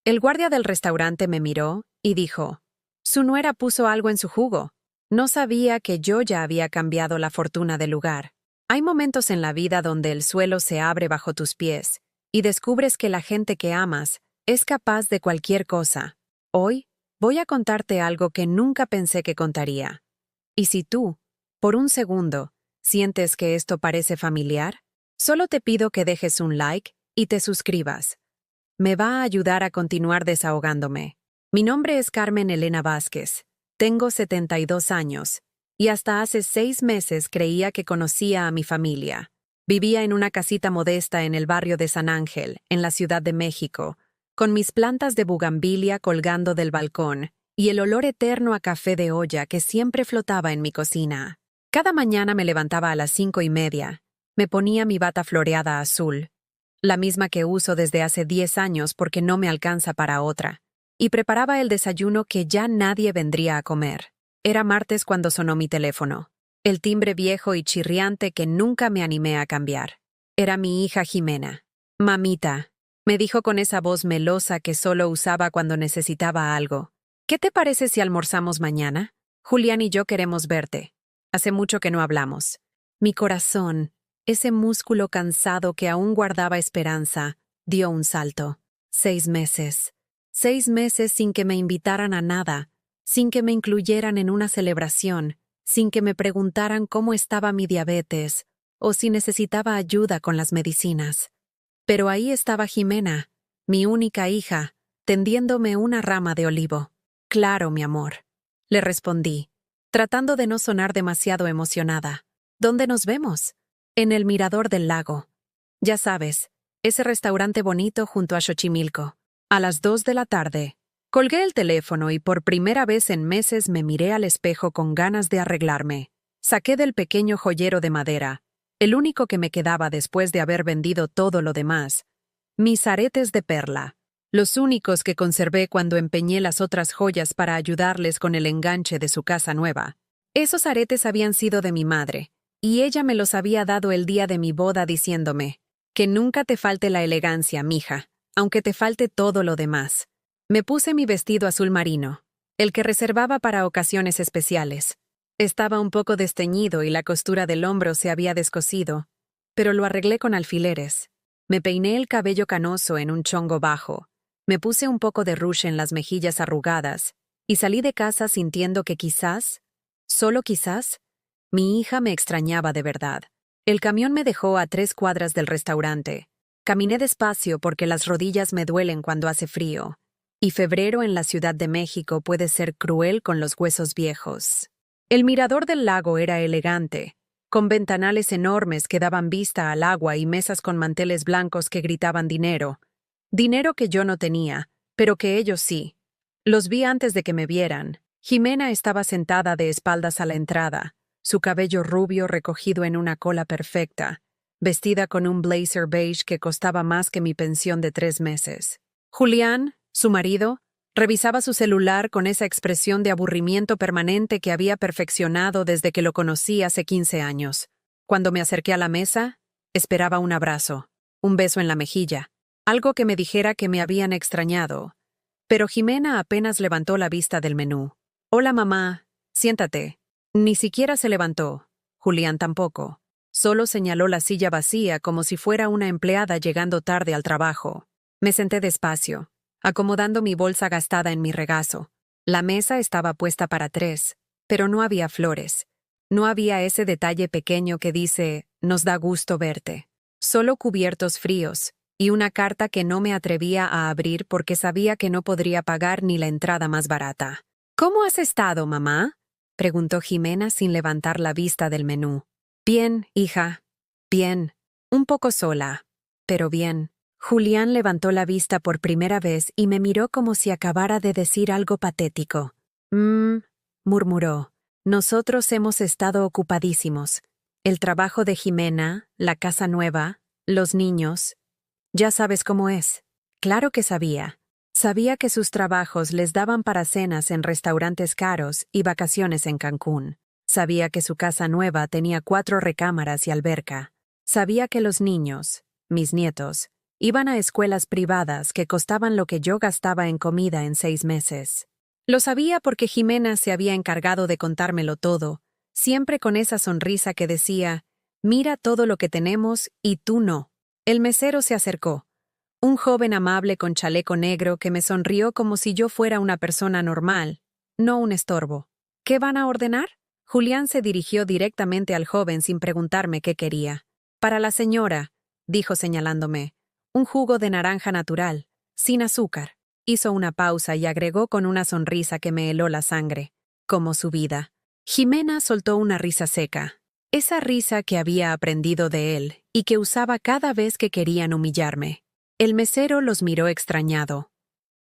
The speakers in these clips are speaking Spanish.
El guardia del restaurante me miró y dijo, «Su nuera puso algo en su jugo». No sabía que yo ya había cambiado la fortuna del lugar. Hay momentos en la vida donde el suelo se abre bajo tus pies y descubres que la gente que amas es capaz de cualquier cosa. Hoy voy a contarte algo que nunca pensé que contaría. Y si tú, por un segundo, sientes que esto parece familiar, solo te pido que dejes un like y te suscribas. Me va a ayudar a continuar desahogándome. Mi nombre es Carmen Elena Vázquez. Tengo 72 años y hasta hace 6 meses creía que conocía a mi familia. Vivía en una casita modesta en el barrio de San Ángel, en la Ciudad de México, con mis plantas de bugambilia colgando del balcón y el olor eterno a café de olla que siempre flotaba en mi cocina. Cada mañana me levantaba a las 5:30. Me ponía mi bata floreada azul, la misma que uso desde hace 10 años porque no me alcanza para otra, y preparaba el desayuno que ya nadie vendría a comer. Era martes cuando sonó mi teléfono, el timbre viejo y chirriante que nunca me animé a cambiar. Era mi hija Jimena. «Mamita», me dijo con esa voz melosa que solo usaba cuando necesitaba algo. «¿Qué te parece si almorzamos mañana? Julián y yo queremos verte. Hace mucho que no hablamos». Mi corazón, ese músculo cansado que aún guardaba esperanza, dio un salto. 6 meses. 6 meses sin que me invitaran a nada, sin que me incluyeran en una celebración, sin que me preguntaran cómo estaba mi diabetes o si necesitaba ayuda con las medicinas. Pero ahí estaba Jimena, mi única hija, tendiéndome una rama de olivo. «Claro, mi amor», le respondí, tratando de no sonar demasiado emocionada. «¿Dónde nos vemos?» «En el Mirador del Lago. Ya sabes, ese restaurante bonito junto a Xochimilco. A las 2 de la tarde». Colgué el teléfono y por primera vez en meses me miré al espejo con ganas de arreglarme. Saqué del pequeño joyero de madera, el único que me quedaba después de haber vendido todo lo demás, mis aretes de perla, los únicos que conservé cuando empeñé las otras joyas para ayudarles con el enganche de su casa nueva. Esos aretes habían sido de mi madre, y ella me los había dado el día de mi boda diciéndome, «Que nunca te falte la elegancia, mija, aunque te falte todo lo demás». Me puse mi vestido azul marino, el que reservaba para ocasiones especiales. Estaba un poco desteñido y la costura del hombro se había descosido, pero lo arreglé con alfileres. Me peiné el cabello canoso en un chongo bajo, me puse un poco de rouge en las mejillas arrugadas y salí de casa sintiendo que quizás, solo quizás, mi hija me extrañaba de verdad. El camión me dejó a 3 cuadras del restaurante. Caminé despacio porque las rodillas me duelen cuando hace frío. Y febrero en la Ciudad de México puede ser cruel con los huesos viejos. El Mirador del Lago era elegante, con ventanales enormes que daban vista al agua y mesas con manteles blancos que gritaban dinero. Dinero que yo no tenía, pero que ellos sí. Los vi antes de que me vieran. Jimena estaba sentada de espaldas a la entrada, su cabello rubio recogido en una cola perfecta, vestida con un blazer beige que costaba más que mi pensión de 3 meses. Julián, su marido, revisaba su celular con esa expresión de aburrimiento permanente que había perfeccionado desde que lo conocí hace 15 años. Cuando me acerqué a la mesa, esperaba un abrazo, un beso en la mejilla, algo que me dijera que me habían extrañado. Pero Jimena apenas levantó la vista del menú. «Hola, mamá, siéntate». Ni siquiera se levantó. Julián tampoco. Solo señaló la silla vacía como si fuera una empleada llegando tarde al trabajo. Me senté despacio, acomodando mi bolsa gastada en mi regazo. La mesa estaba puesta para 3, pero no había flores. No había ese detalle pequeño que dice, «Nos da gusto verte». Solo cubiertos fríos y una carta que no me atrevía a abrir porque sabía que no podría pagar ni la entrada más barata. «¿Cómo has estado, mamá?», preguntó Jimena sin levantar la vista del menú. «Bien, hija. Bien. Un poco sola, pero bien». Julián levantó la vista por primera vez y me miró como si acabara de decir algo patético. Murmuró. «Nosotros hemos estado ocupadísimos. El trabajo de Jimena, la casa nueva, los niños. Ya sabes cómo es». Claro que sabía. Sabía que sus trabajos les daban para cenas en restaurantes caros y vacaciones en Cancún. Sabía que su casa nueva tenía 4 recámaras y alberca. Sabía que los niños, mis nietos, Iban a escuelas privadas que costaban lo que yo gastaba en comida en 6 meses. Lo sabía porque Jimena se había encargado de contármelo todo, siempre con esa sonrisa que decía, «Mira todo lo que tenemos y tú no». El mesero se acercó. Un joven amable con chaleco negro que me sonrió como si yo fuera una persona normal, no un estorbo. «¿Qué van a ordenar?» Julián se dirigió directamente al joven sin preguntarme qué quería. «Para la señora», dijo señalándome, «un jugo de naranja natural, sin azúcar». Hizo una pausa y agregó con una sonrisa que me heló la sangre, como su vida. Jimena soltó una risa seca, esa risa que había aprendido de él y que usaba cada vez que querían humillarme. El mesero los miró extrañado,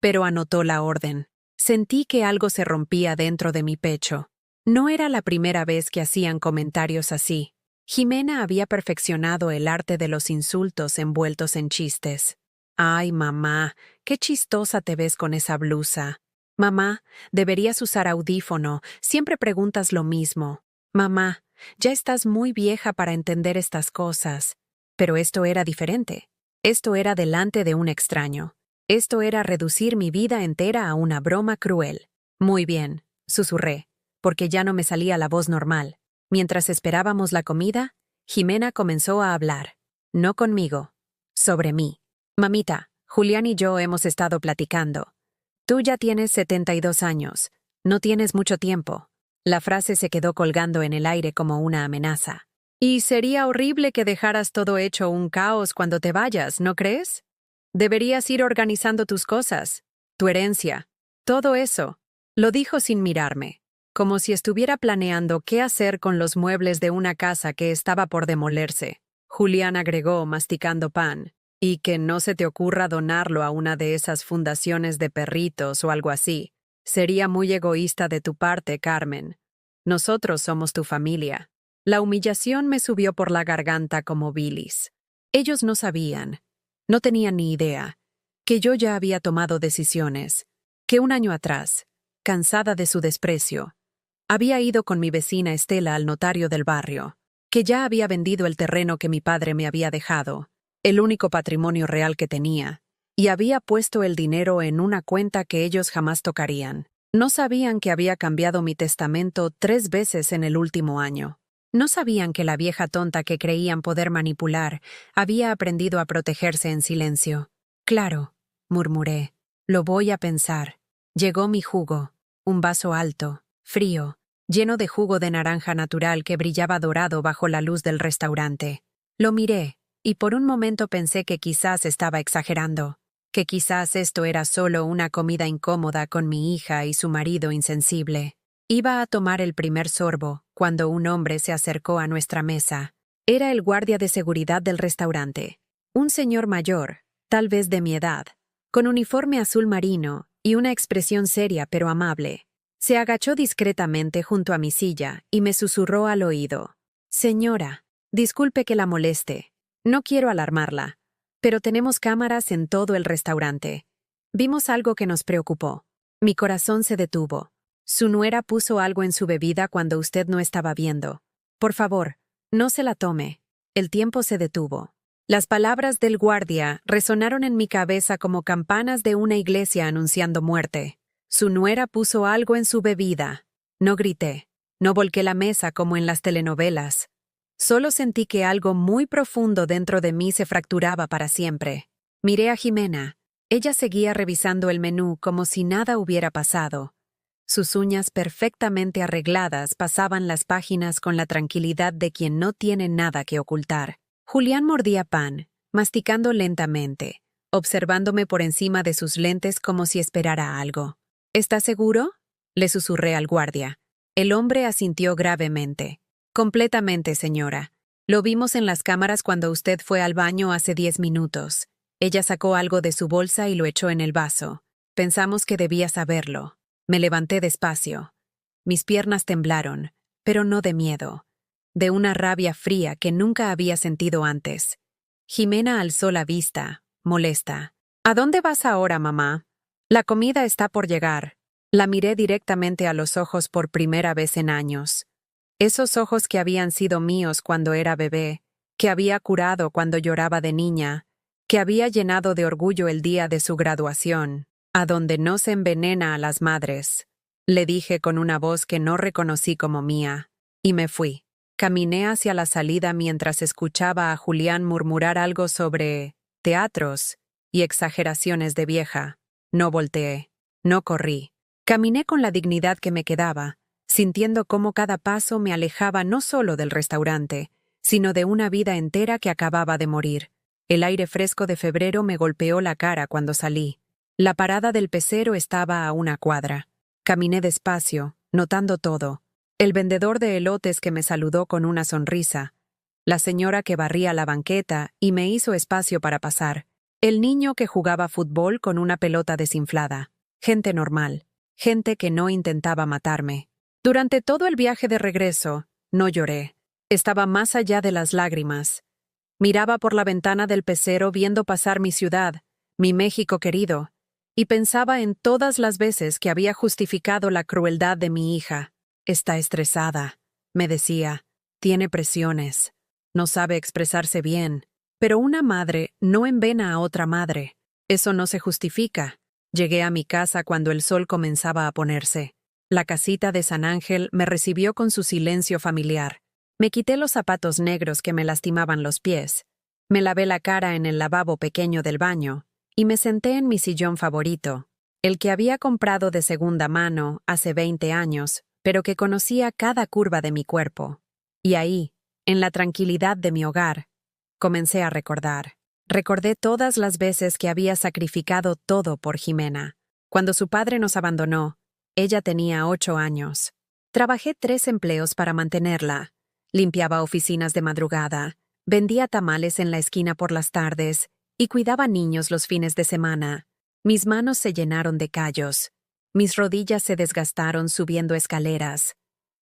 pero anotó la orden. Sentí que algo se rompía dentro de mi pecho. No era la primera vez que hacían comentarios así. Jimena había perfeccionado el arte de los insultos envueltos en chistes. «Ay, mamá, qué chistosa te ves con esa blusa. Mamá, deberías usar audífono, siempre preguntas lo mismo. Mamá, ya estás muy vieja para entender estas cosas». Pero esto era diferente. Esto era delante de un extraño. Esto era reducir mi vida entera a una broma cruel. «Muy bien», susurré, porque ya no me salía la voz normal. Mientras esperábamos la comida, Jimena comenzó a hablar. No conmigo, sobre mí. «Mamita, Julián y yo hemos estado platicando. Tú ya tienes 72 años. No tienes mucho tiempo». La frase se quedó colgando en el aire como una amenaza. «Y sería horrible que dejaras todo hecho un caos cuando te vayas, ¿no crees? Deberías ir organizando tus cosas, tu herencia, todo eso». Lo dijo sin mirarme, como si estuviera planeando qué hacer con los muebles de una casa que estaba por demolerse. Julián agregó, masticando pan, «Y que no se te ocurra donarlo a una de esas fundaciones de perritos o algo así. Sería muy egoísta de tu parte, Carmen. Nosotros somos tu familia». La humillación me subió por la garganta como bilis. Ellos no sabían, no tenían ni idea, que yo ya había tomado decisiones, que un año atrás, cansada de su desprecio, había ido con mi vecina Estela al notario del barrio, que ya había vendido el terreno que mi padre me había dejado, el único patrimonio real que tenía, y había puesto el dinero en una cuenta que ellos jamás tocarían. No sabían que había cambiado mi testamento 3 veces en el último año. No sabían que la vieja tonta que creían poder manipular había aprendido a protegerse en silencio. «Claro», murmuré, «lo voy a pensar». Llegó mi jugo, un vaso alto, frío, lleno de jugo de naranja natural que brillaba dorado bajo la luz del restaurante. Lo miré, y por un momento pensé que quizás estaba exagerando, que quizás esto era solo una comida incómoda con mi hija y su marido insensible. Iba a tomar el primer sorbo cuando un hombre se acercó a nuestra mesa. Era el guardia de seguridad del restaurante. Un señor mayor, tal vez de mi edad, con uniforme azul marino y una expresión seria pero amable. Se agachó discretamente junto a mi silla y me susurró al oído. «Señora, disculpe que la moleste. No quiero alarmarla, pero tenemos cámaras en todo el restaurante. Vimos algo que nos preocupó». Mi corazón se detuvo. «Su nuera puso algo en su bebida cuando usted no estaba viendo. Por favor, no se la tome». El tiempo se detuvo. Las palabras del guardia resonaron en mi cabeza como campanas de una iglesia anunciando muerte. «Su nuera puso algo en su bebida». No grité, no volqué la mesa como en las telenovelas. Solo sentí que algo muy profundo dentro de mí se fracturaba para siempre. Miré a Jimena. Ella seguía revisando el menú como si nada hubiera pasado. Sus uñas perfectamente arregladas pasaban las páginas con la tranquilidad de quien no tiene nada que ocultar. Julián mordía pan, masticando lentamente, observándome por encima de sus lentes como si esperara algo. «¿Está seguro?», le susurré al guardia. El hombre asintió gravemente. «Completamente, señora. Lo vimos en las cámaras cuando usted fue al baño hace 10 minutos. Ella sacó algo de su bolsa y lo echó en el vaso. Pensamos que debía saberlo». Me levanté despacio. Mis piernas temblaron, pero no de miedo, de una rabia fría que nunca había sentido antes. Jimena alzó la vista, molesta. «¿A dónde vas ahora, mamá? La comida está por llegar». La miré directamente a los ojos por primera vez en años. Esos ojos que habían sido míos cuando era bebé, que había curado cuando lloraba de niña, que había llenado de orgullo el día de su graduación, a donde no se envenena a las madres. Le dije con una voz que no reconocí como mía, y me fui. Caminé hacia la salida mientras escuchaba a Julián murmurar algo sobre teatros y exageraciones de vieja. No volteé, no corrí. Caminé con la dignidad que me quedaba, sintiendo cómo cada paso me alejaba no solo del restaurante, sino de una vida entera que acababa de morir. El aire fresco de febrero me golpeó la cara cuando salí. La parada del pecero estaba a una cuadra. Caminé despacio, notando todo. El vendedor de elotes que me saludó con una sonrisa, la señora que barría la banqueta y me hizo espacio para pasar, el niño que jugaba fútbol con una pelota desinflada. Gente normal, gente que no intentaba matarme. Durante todo el viaje de regreso, no lloré. Estaba más allá de las lágrimas. Miraba por la ventana del pecero viendo pasar mi ciudad, mi México querido, y pensaba en todas las veces que había justificado la crueldad de mi hija. Está estresada, me decía, tiene presiones, no sabe expresarse bien, pero una madre no envena a otra madre. Eso no se justifica. Llegué a mi casa cuando el sol comenzaba a ponerse. La casita de San Ángel me recibió con su silencio familiar. Me quité los zapatos negros que me lastimaban los pies. Me lavé la cara en el lavabo pequeño del baño y me senté en mi sillón favorito, el que había comprado de segunda mano hace 20 años, pero que conocía cada curva de mi cuerpo. Y ahí, en la tranquilidad de mi hogar, comencé a recordar. Recordé todas las veces que había sacrificado todo por Jimena. Cuando su padre nos abandonó, ella tenía 8 años. Trabajé 3 empleos para mantenerla. Limpiaba oficinas de madrugada, vendía tamales en la esquina por las tardes y cuidaba niños los fines de semana. Mis manos se llenaron de callos. Mis rodillas se desgastaron subiendo escaleras.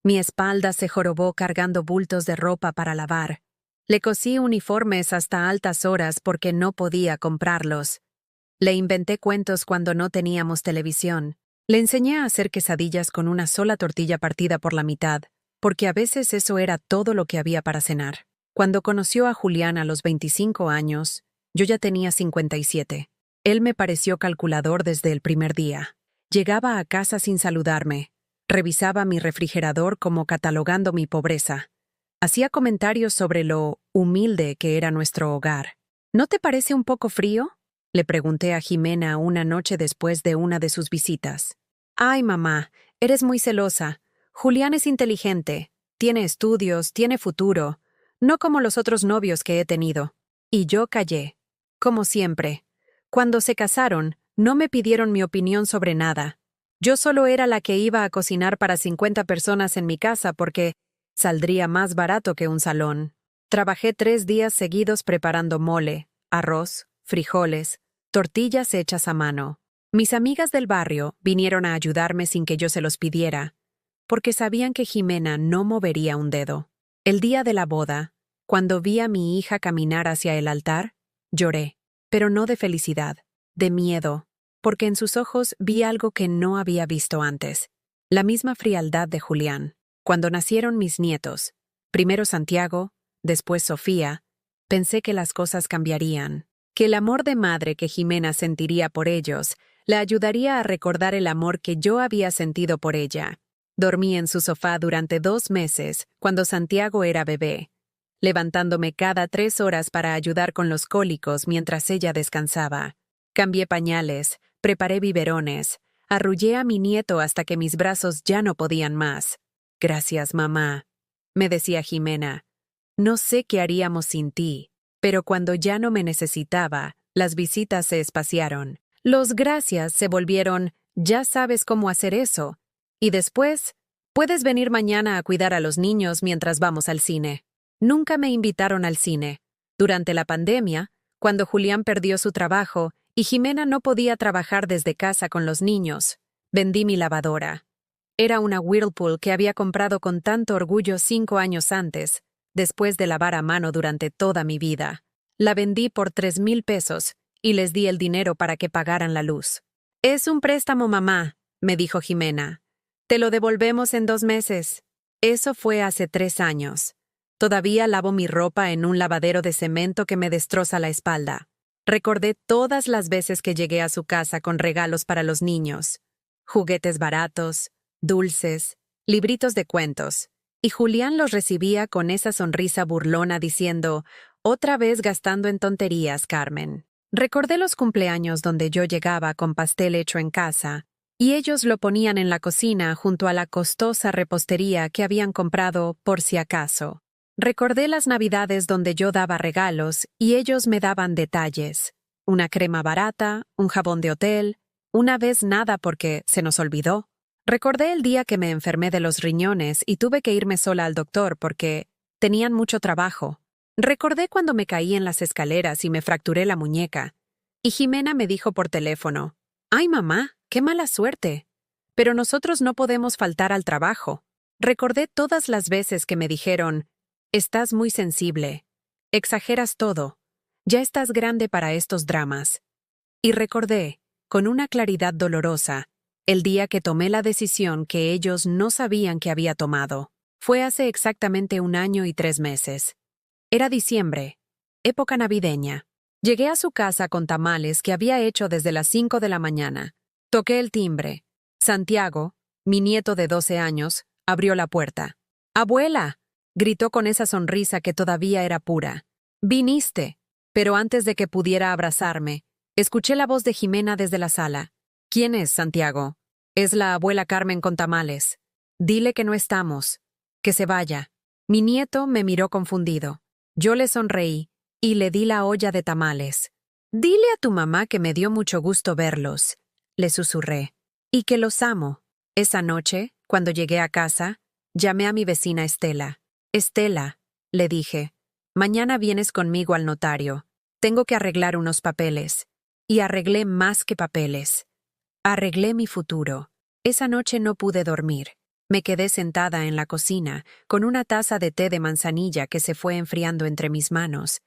Mi espalda se jorobó cargando bultos de ropa para lavar. Le cosí uniformes hasta altas horas porque no podía comprarlos. Le inventé cuentos cuando no teníamos televisión. Le enseñé a hacer quesadillas con una sola tortilla partida por la mitad, porque a veces eso era todo lo que había para cenar. Cuando conoció a Julián a los 25 años, yo ya tenía 57. Él me pareció calculador desde el primer día. Llegaba a casa sin saludarme. Revisaba mi refrigerador como catalogando mi pobreza. Hacía comentarios sobre lo humilde que era nuestro hogar. ¿No te parece un poco frío?, le pregunté a Jimena una noche después de una de sus visitas. Ay, mamá, eres muy celosa. Julián es inteligente, tiene estudios, tiene futuro, no como los otros novios que he tenido. Y yo callé, como siempre. Cuando se casaron, no me pidieron mi opinión sobre nada. Yo solo era la que iba a cocinar para 50 personas en mi casa porque saldría más barato que un salón. Trabajé 3 días seguidos preparando mole, arroz, frijoles, tortillas hechas a mano. Mis amigas del barrio vinieron a ayudarme sin que yo se los pidiera, porque sabían que Jimena no movería un dedo. El día de la boda, cuando vi a mi hija caminar hacia el altar, lloré, pero no de felicidad, de miedo, porque en sus ojos vi algo que no había visto antes, la misma frialdad de Julián. Cuando nacieron mis nietos, primero Santiago, después Sofía, pensé que las cosas cambiarían, que el amor de madre que Jimena sentiría por ellos la ayudaría a recordar el amor que yo había sentido por ella. Dormí en su sofá durante 2 meses, cuando Santiago era bebé, levantándome cada 3 horas para ayudar con los cólicos mientras ella descansaba. Cambié pañales, preparé biberones, arrullé a mi nieto hasta que mis brazos ya no podían más. Gracias, mamá, me decía Jimena. No sé qué haríamos sin ti, pero cuando ya no me necesitaba, las visitas se espaciaron. Los gracias se volvieron, ya sabes cómo hacer eso. Y después, puedes venir mañana a cuidar a los niños mientras vamos al cine. Nunca me invitaron al cine. Durante la pandemia, cuando Julián perdió su trabajo y Jimena no podía trabajar desde casa con los niños, vendí mi lavadora. Era una Whirlpool que había comprado con tanto orgullo 5 años antes, después de lavar a mano durante toda mi vida. La vendí por 3,000 pesos y les di el dinero para que pagaran la luz. Es un préstamo, mamá, me dijo Jimena. Te lo devolvemos en 2 meses. Eso fue hace 3 años. Todavía lavo mi ropa en un lavadero de cemento que me destroza la espalda. Recordé todas las veces que llegué a su casa con regalos para los niños, juguetes baratos, dulces, libritos de cuentos, y Julián los recibía con esa sonrisa burlona diciendo, «Otra vez gastando en tonterías, Carmen». Recordé los cumpleaños donde yo llegaba con pastel hecho en casa, y ellos lo ponían en la cocina junto a la costosa repostería que habían comprado por si acaso. Recordé las navidades donde yo daba regalos y ellos me daban detalles. Una crema barata, un jabón de hotel, una vez nada porque se nos olvidó. Recordé el día que me enfermé de los riñones y tuve que irme sola al doctor porque tenían mucho trabajo. Recordé cuando me caí en las escaleras y me fracturé la muñeca. Y Jimena me dijo por teléfono, «Ay, mamá, qué mala suerte. Pero nosotros no podemos faltar al trabajo». Recordé todas las veces que me dijeron, «Estás muy sensible. Exageras todo. Ya estás grande para estos dramas». Y recordé, con una claridad dolorosa, el día que tomé la decisión que ellos no sabían que había tomado. Fue hace exactamente 1 año y 3 meses. Era diciembre, época navideña. Llegué a su casa con tamales que había hecho desde las 5 de la mañana. Toqué el timbre. Santiago, mi nieto de 12 años, abrió la puerta. «¡Abuela!», gritó con esa sonrisa que todavía era pura. «¡Viniste!». Pero antes de que pudiera abrazarme, escuché la voz de Jimena desde la sala. «¿Quién es, Santiago?». «Es la abuela Carmen con tamales. Dile que no estamos. Que se vaya». Mi nieto me miró confundido. Yo le sonreí y le di la olla de tamales. «Dile a tu mamá que me dio mucho gusto verlos», le susurré. «Y que los amo». Esa noche, cuando llegué a casa, llamé a mi vecina Estela. «Estela», le dije, «mañana vienes conmigo al notario. Tengo que arreglar unos papeles». Y arreglé más que papeles. Arreglé mi futuro. Esa noche no pude dormir. Me quedé sentada en la cocina, con una taza de té de manzanilla que se fue enfriando entre mis manos,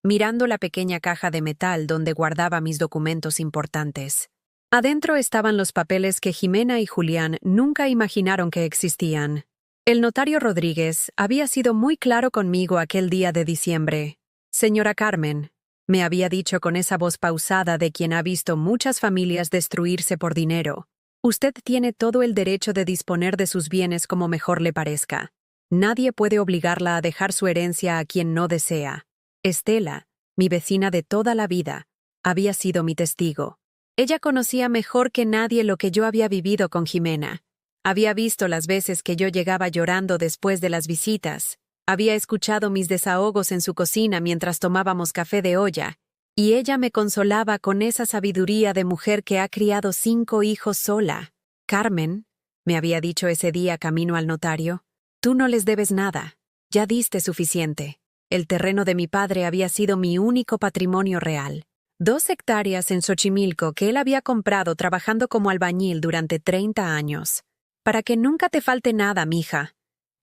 mirando la pequeña caja de metal donde guardaba mis documentos importantes. Adentro estaban los papeles que Jimena y Julián nunca imaginaron que existían. El notario Rodríguez había sido muy claro conmigo aquel día de diciembre. «Señora Carmen», me había dicho con esa voz pausada de quien ha visto muchas familias destruirse por dinero, «usted tiene todo el derecho de disponer de sus bienes como mejor le parezca. Nadie puede obligarla a dejar su herencia a quien no desea». Estela, mi vecina de toda la vida, había sido mi testigo. Ella conocía mejor que nadie lo que yo había vivido con Jimena. Había visto las veces que yo llegaba llorando después de las visitas. Había escuchado mis desahogos en su cocina mientras tomábamos café de olla, y ella me consolaba con esa sabiduría de mujer que ha criado 5 hijos sola. «Carmen», me había dicho ese día camino al notario, «tú no les debes nada. Ya diste suficiente». El terreno de mi padre había sido mi único patrimonio real. 2 hectáreas en Xochimilco que él había comprado trabajando como albañil durante 30 años. «Para que nunca te falte nada, mija»,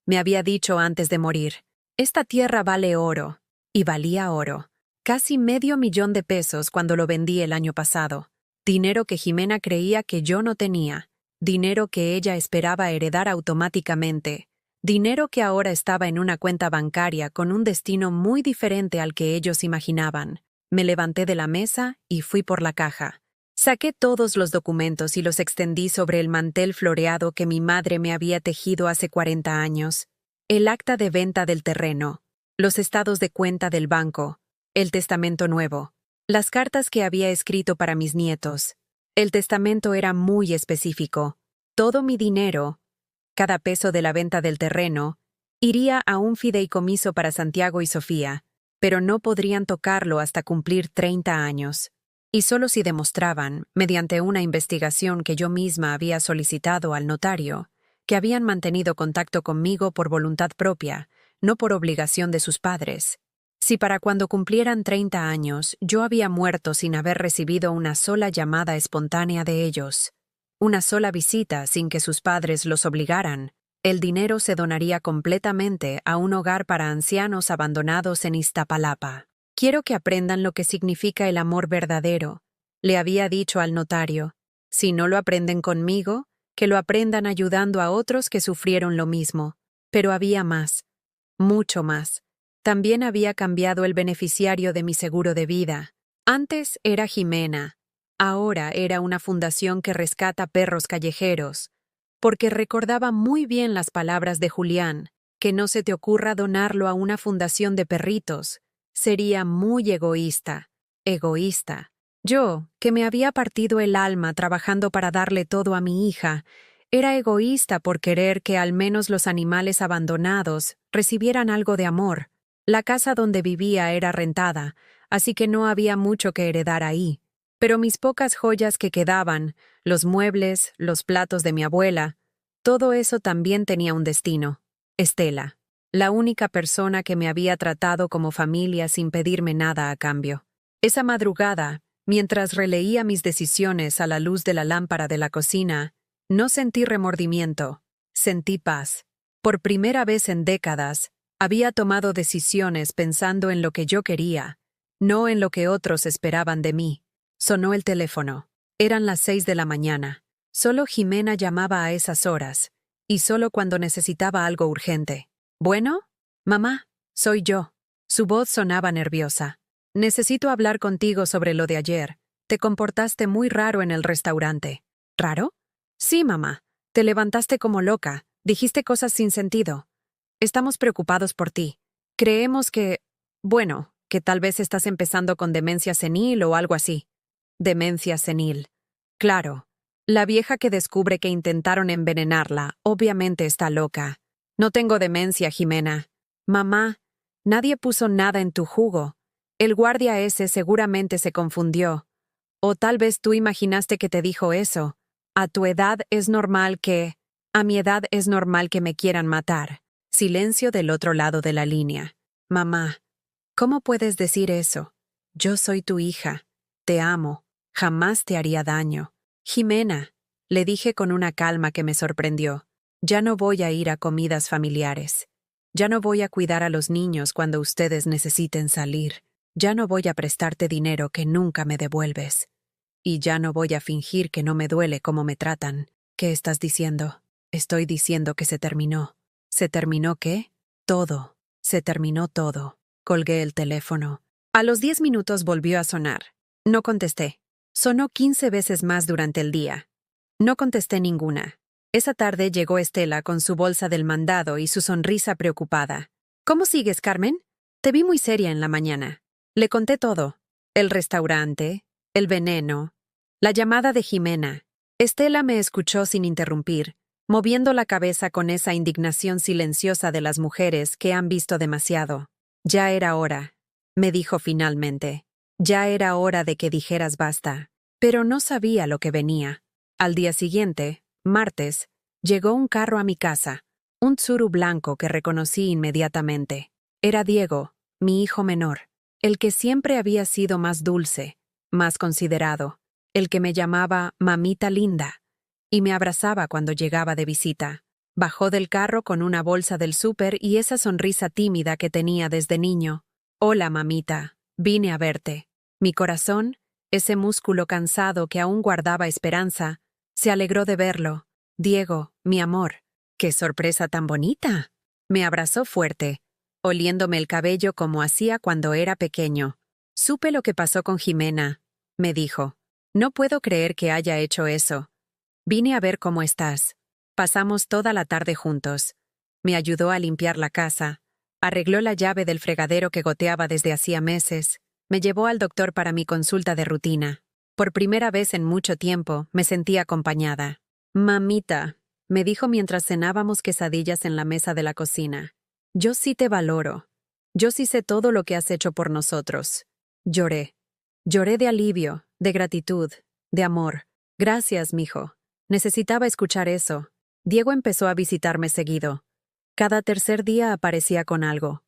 me había dicho antes de morir. «Esta tierra vale oro». Y valía oro. Casi $500,000 cuando lo vendí el año pasado. Dinero que Jimena creía que yo no tenía. Dinero que ella esperaba heredar automáticamente. Dinero que ahora estaba en una cuenta bancaria con un destino muy diferente al que ellos imaginaban. Me levanté de la mesa y fui por la caja. Saqué todos los documentos y los extendí sobre el mantel floreado que mi madre me había tejido hace 40 años. El acta de venta del terreno, los estados de cuenta del banco, el testamento nuevo, las cartas que había escrito para mis nietos. El testamento era muy específico. Todo mi dinero, cada peso de la venta del terreno, iría a un fideicomiso para Santiago y Sofía, pero no podrían tocarlo hasta cumplir 30 años. Y solo si demostraban, mediante una investigación que yo misma había solicitado al notario, que habían mantenido contacto conmigo por voluntad propia, no por obligación de sus padres. Si para cuando cumplieran 30 años yo había muerto sin haber recibido una sola llamada espontánea de ellos, una sola visita sin que sus padres los obligaran, el dinero se donaría completamente a un hogar para ancianos abandonados en Iztapalapa. «Quiero que aprendan lo que significa el amor verdadero», le había dicho al notario. «Si no lo aprenden conmigo, que lo aprendan ayudando a otros que sufrieron lo mismo». Pero había más, mucho más. También había cambiado el beneficiario de mi seguro de vida. Antes era Jimena, ahora era una fundación que rescata perros callejeros, porque recordaba muy bien las palabras de Julián, que no se te ocurra donarlo a una fundación de perritos. Sería muy egoísta. Egoísta. Yo, que me había partido el alma trabajando para darle todo a mi hija, era egoísta por querer que al menos los animales abandonados recibieran algo de amor. La casa donde vivía era rentada, así que no había mucho que heredar ahí. Pero mis pocas joyas que quedaban, los muebles, los platos de mi abuela, todo eso también tenía un destino. Estela, la única persona que me había tratado como familia sin pedirme nada a cambio. Esa madrugada, mientras releía mis decisiones a la luz de la lámpara de la cocina, no sentí remordimiento, sentí paz. Por primera vez en décadas, había tomado decisiones pensando en lo que yo quería, no en lo que otros esperaban de mí. Sonó el teléfono. Eran las 6 de la mañana. Solo Jimena llamaba a esas horas, y solo cuando necesitaba algo urgente. ¿Bueno? Mamá, soy yo. Su voz sonaba nerviosa. Necesito hablar contigo sobre lo de ayer. Te comportaste muy raro en el restaurante. ¿Raro? Sí, mamá. Te levantaste como loca. Dijiste cosas sin sentido. Estamos preocupados por ti. Creemos que... Bueno, que tal vez estás empezando con demencia senil o algo así. Demencia senil. Claro. La vieja que descubre que intentaron envenenarla, obviamente está loca. No tengo demencia, Jimena. Mamá, nadie puso nada en tu jugo. El guardia ese seguramente se confundió. O tal vez tú imaginaste que te dijo eso. A tu edad es normal que... A mi edad es normal que me quieran matar. Silencio del otro lado de la línea. Mamá, ¿cómo puedes decir eso? Yo soy tu hija. Te amo. Jamás te haría daño. Jimena, le dije con una calma que me sorprendió. Ya no voy a ir a comidas familiares. Ya no voy a cuidar a los niños cuando ustedes necesiten salir. Ya no voy a prestarte dinero que nunca me devuelves. Y ya no voy a fingir que no me duele cómo me tratan. ¿Qué estás diciendo? Estoy diciendo que se terminó. ¿Se terminó qué? Todo. Se terminó todo. Colgué el teléfono. A los 10 minutos volvió a sonar. No contesté. Sonó 15 veces más durante el día. No contesté ninguna. Esa tarde llegó Estela con su bolsa del mandado y su sonrisa preocupada. ¿Cómo sigues, Carmen? Te vi muy seria en la mañana. Le conté todo. El restaurante, el veneno, la llamada de Jimena. Estela me escuchó sin interrumpir, moviendo la cabeza con esa indignación silenciosa de las mujeres que han visto demasiado. Ya era hora, me dijo finalmente. Ya era hora de que dijeras basta. Pero no sabía lo que venía. Al día siguiente, martes, llegó un carro a mi casa, un Tsuru blanco que reconocí inmediatamente. Era Diego, mi hijo menor, el que siempre había sido más dulce, más considerado, el que me llamaba mamita linda, y me abrazaba cuando llegaba de visita. Bajó del carro con una bolsa del súper y esa sonrisa tímida que tenía desde niño. Hola, mamita, vine a verte. Mi corazón, ese músculo cansado que aún guardaba esperanza, se alegró de verlo. Diego, mi amor, ¡qué sorpresa tan bonita! Me abrazó fuerte, oliéndome el cabello como hacía cuando era pequeño. Supe lo que pasó con Jimena, me dijo. No puedo creer que haya hecho eso. Vine a ver cómo estás. Pasamos toda la tarde juntos. Me ayudó a limpiar la casa, arregló la llave del fregadero que goteaba desde hacía meses, me llevó al doctor para mi consulta de rutina. Por primera vez en mucho tiempo me sentí acompañada. Mamita, me dijo mientras cenábamos quesadillas en la mesa de la cocina. Yo sí te valoro. Yo sí sé todo lo que has hecho por nosotros. Lloré. Lloré de alivio, de gratitud, de amor. Gracias, mijo. Necesitaba escuchar eso. Diego empezó a visitarme seguido. Cada tercer día aparecía con algo.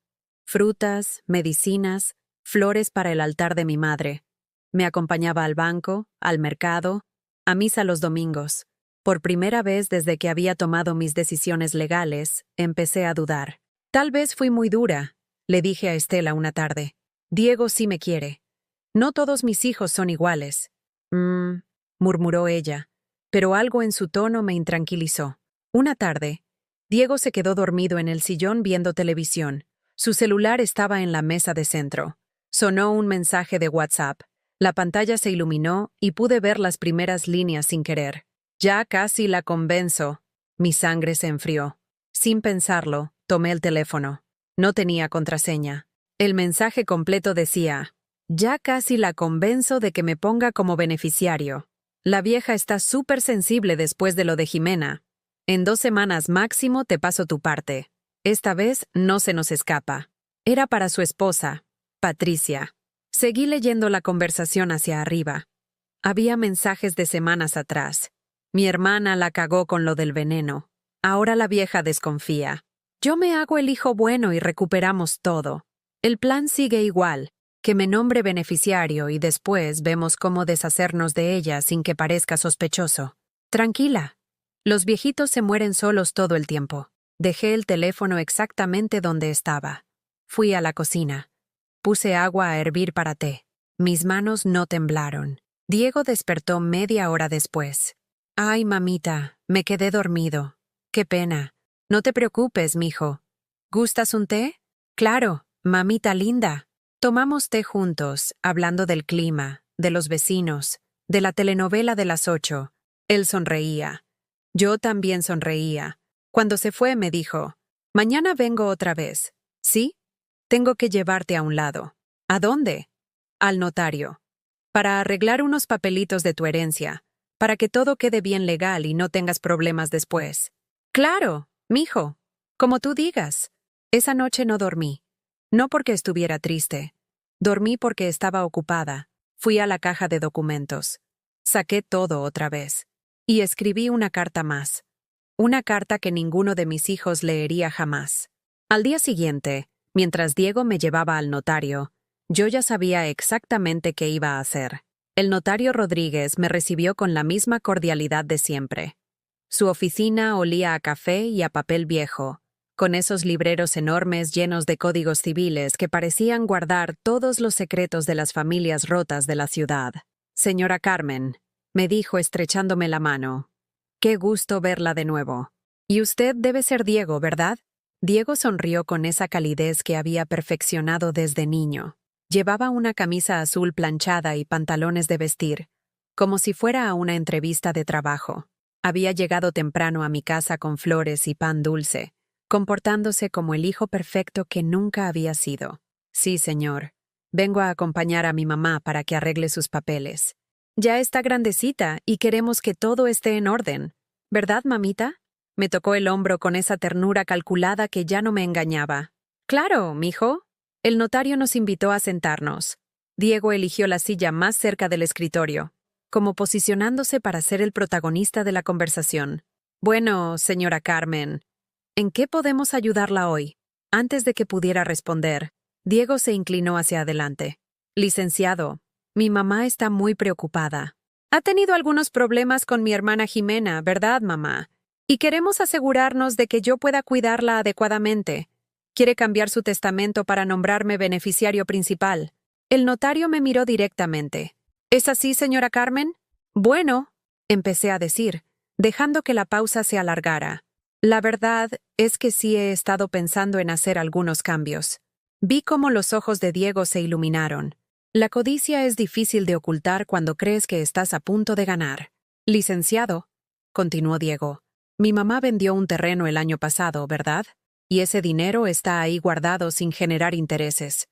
Frutas, medicinas, flores para el altar de mi madre. Me acompañaba al banco, al mercado, a misa los domingos. Por primera vez desde que había tomado mis decisiones legales, empecé a dudar. Tal vez fui muy dura, le dije a Estela una tarde. Diego sí me quiere. No todos mis hijos son iguales. Murmuró ella, pero algo en su tono me intranquilizó. Una tarde, Diego se quedó dormido en el sillón viendo televisión. Su celular estaba en la mesa de centro. Sonó un mensaje de WhatsApp. La pantalla se iluminó y pude ver las primeras líneas sin querer. Ya casi la convenzo. Mi sangre se enfrió. Sin pensarlo, tomé el teléfono. No tenía contraseña. El mensaje completo decía: ya casi la convenzo de que me ponga como beneficiario. La vieja está súper sensible después de lo de Jimena. En 2 semanas máximo te paso tu parte. Esta vez no se nos escapa. Era para su esposa, Patricia. Seguí leyendo la conversación hacia arriba. Había mensajes de semanas atrás. Mi hermana la cagó con lo del veneno. Ahora la vieja desconfía. Yo me hago el hijo bueno y recuperamos todo. El plan sigue igual, que me nombre beneficiario y después vemos cómo deshacernos de ella sin que parezca sospechoso. Tranquila. Los viejitos se mueren solos todo el tiempo. Dejé el teléfono exactamente donde estaba. Fui a la cocina. Puse agua a hervir para té. Mis manos no temblaron. Diego despertó media hora después. Ay, mamita, me quedé dormido. Qué pena. No te preocupes, mijo. ¿Gustas un té? Claro, mamita linda. Tomamos té juntos, hablando del clima, de los vecinos, de la telenovela de las 8. Él sonreía. Yo también sonreía. Cuando se fue me dijo: mañana vengo otra vez. ¿Sí? Tengo que llevarte a un lado. ¿A dónde? Al notario. Para arreglar unos papelitos de tu herencia, para que todo quede bien legal y no tengas problemas después. Claro, mijo. Como tú digas. Esa noche no dormí. No porque estuviera triste. Dormí porque estaba ocupada. Fui a la caja de documentos. Saqué todo otra vez. Y escribí una carta más. Una carta que ninguno de mis hijos leería jamás. Al día siguiente, mientras Diego me llevaba al notario, yo ya sabía exactamente qué iba a hacer. El notario Rodríguez me recibió con la misma cordialidad de siempre. Su oficina olía a café y a papel viejo, con esos libreros enormes llenos de códigos civiles que parecían guardar todos los secretos de las familias rotas de la ciudad. Señora Carmen, me dijo estrechándome la mano. Qué gusto verla de nuevo. Y usted debe ser Diego, ¿verdad? Diego sonrió con esa calidez que había perfeccionado desde niño. Llevaba una camisa azul planchada y pantalones de vestir, como si fuera a una entrevista de trabajo. Había llegado temprano a mi casa con flores y pan dulce, comportándose como el hijo perfecto que nunca había sido. Sí, señor. Vengo a acompañar a mi mamá para que arregle sus papeles. Ya está grandecita y queremos que todo esté en orden. ¿Verdad, mamita? Me tocó el hombro con esa ternura calculada que ya no me engañaba. Claro, mijo. El notario nos invitó a sentarnos. Diego eligió la silla más cerca del escritorio, como posicionándose para ser el protagonista de la conversación. Bueno, señora Carmen, ¿en qué podemos ayudarla hoy? Antes de que pudiera responder, Diego se inclinó hacia adelante. Licenciado, mi mamá está muy preocupada. Ha tenido algunos problemas con mi hermana Jimena, ¿verdad, mamá? Y queremos asegurarnos de que yo pueda cuidarla adecuadamente. Quiere cambiar su testamento para nombrarme beneficiario principal. El notario me miró directamente. ¿Es así, señora Carmen? Bueno, empecé a decir, dejando que la pausa se alargara. La verdad es que sí he estado pensando en hacer algunos cambios. Vi cómo los ojos de Diego se iluminaron. La codicia es difícil de ocultar cuando crees que estás a punto de ganar. Licenciado, continuó Diego, mi mamá vendió un terreno el año pasado, ¿verdad? Y ese dinero está ahí guardado sin generar intereses.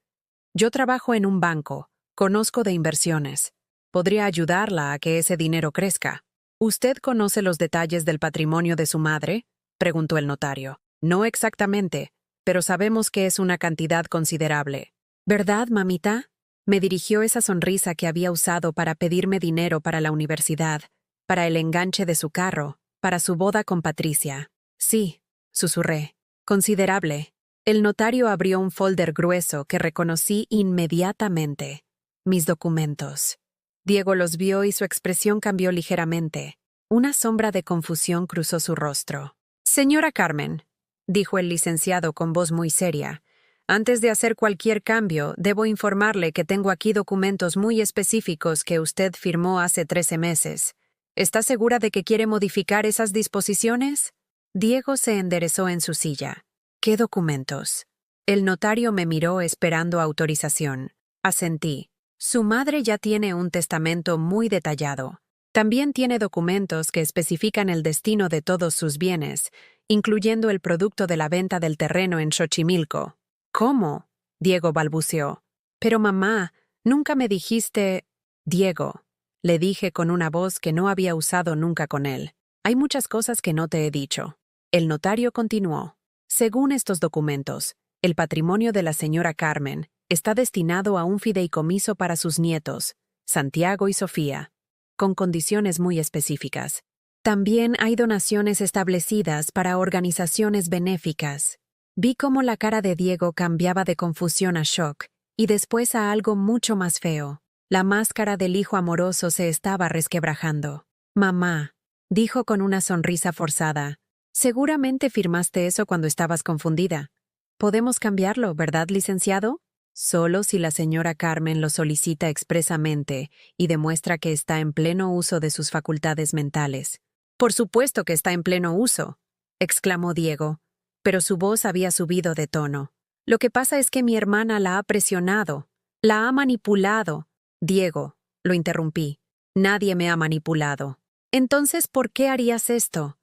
Yo trabajo en un banco, conozco de inversiones. Podría ayudarla a que ese dinero crezca. ¿Usted conoce los detalles del patrimonio de su madre?, preguntó el notario. No exactamente, pero sabemos que es una cantidad considerable. ¿Verdad, mamita? Me dirigió esa sonrisa que había usado para pedirme dinero para la universidad, para el enganche de su carro, para su boda con Patricia. Sí, susurré. Considerable. El notario abrió un folder grueso que reconocí inmediatamente. Mis documentos. Diego los vio y su expresión cambió ligeramente. Una sombra de confusión cruzó su rostro. Señora Carmen, dijo el licenciado con voz muy seria, antes de hacer cualquier cambio, debo informarle que tengo aquí documentos muy específicos que usted firmó hace 13 meses. ¿Está segura de que quiere modificar esas disposiciones? Diego se enderezó en su silla. ¿Qué documentos? El notario me miró esperando autorización. Asentí. Su madre ya tiene un testamento muy detallado. También tiene documentos que especifican el destino de todos sus bienes, incluyendo el producto de la venta del terreno en Xochimilco. ¿Cómo? Diego balbuceó. Pero mamá, nunca me dijiste... Diego, le dije con una voz que no había usado nunca con él. Hay muchas cosas que no te he dicho. El notario continuó. Según estos documentos, el patrimonio de la señora Carmen está destinado a un fideicomiso para sus nietos, Santiago y Sofía, con condiciones muy específicas. También hay donaciones establecidas para organizaciones benéficas. Vi cómo la cara de Diego cambiaba de confusión a shock, y después a algo mucho más feo. La máscara del hijo amoroso se estaba resquebrajando. Mamá, dijo con una sonrisa forzada, seguramente firmaste eso cuando estabas confundida. Podemos cambiarlo, ¿verdad, licenciado? Solo si la señora Carmen lo solicita expresamente y demuestra que está en pleno uso de sus facultades mentales. Por supuesto que está en pleno uso, exclamó Diego, pero su voz había subido de tono. Lo que pasa es que mi hermana la ha presionado, la ha manipulado. Diego, lo interrumpí. Nadie me ha manipulado. Entonces, ¿por qué harías esto?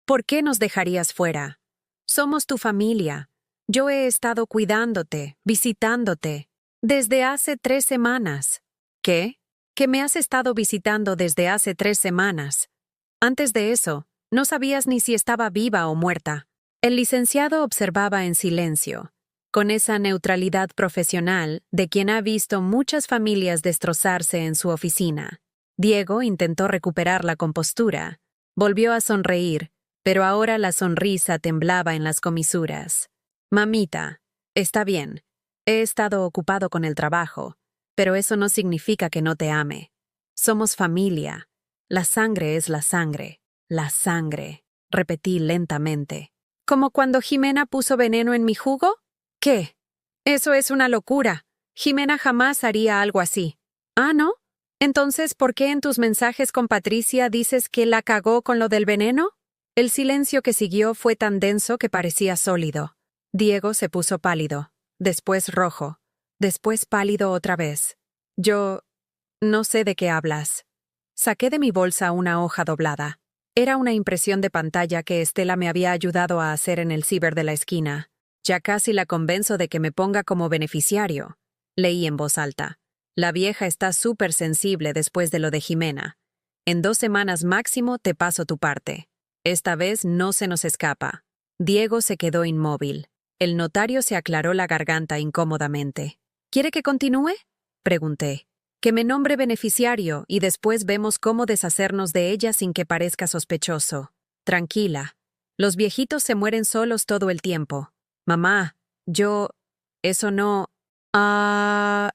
¿Por qué nos dejarías fuera? Somos tu familia. Yo he estado cuidándote, visitándote, desde hace 3 semanas. ¿Qué? ¿Que me has estado visitando desde hace 3 semanas? Antes de eso, no sabías ni si estaba viva o muerta. El licenciado observaba en silencio, con esa neutralidad profesional de quien ha visto muchas familias destrozarse en su oficina. Diego intentó recuperar la compostura. Volvió a sonreír, pero ahora la sonrisa temblaba en las comisuras. Mamita, está bien. He estado ocupado con el trabajo, pero eso no significa que no te ame. Somos familia. La sangre es la sangre. La sangre, repetí lentamente. ¿Como cuando Jimena puso veneno en mi jugo? ¿Qué? Eso es una locura. Jimena jamás haría algo así. ¿Ah, no? Entonces, ¿por qué en tus mensajes con Patricia dices que la cagó con lo del veneno? El silencio que siguió fue tan denso que parecía sólido. Diego se puso pálido, después rojo, después pálido otra vez. Yo... no sé de qué hablas. Saqué de mi bolsa una hoja doblada. Era una impresión de pantalla que Estela me había ayudado a hacer en el ciber de la esquina. Ya casi la convenzo de que me ponga como beneficiario. Leí en voz alta. La vieja está súper sensible después de lo de Jimena. En 2 semanas máximo te paso tu parte. Esta vez no se nos escapa. Diego se quedó inmóvil. El notario se aclaró la garganta incómodamente. ¿Quiere que continúe? Pregunté. Que me nombre beneficiario y después vemos cómo deshacernos de ella sin que parezca sospechoso. Tranquila. Los viejitos se mueren solos todo el tiempo. Mamá, eso no...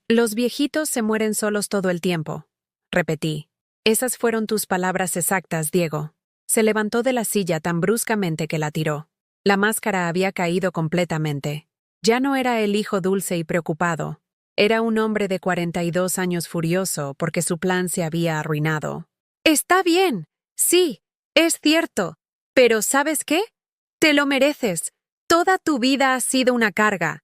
los viejitos se mueren solos todo el tiempo. Repetí. Esas fueron tus palabras exactas, Diego. Se levantó de la silla tan bruscamente que la tiró. La máscara había caído completamente. Ya no era el hijo dulce y preocupado. Era un hombre de 42 años furioso porque su plan se había arruinado. Está bien, sí, es cierto. Pero ¿sabes qué? Te lo mereces. Toda tu vida has sido una carga.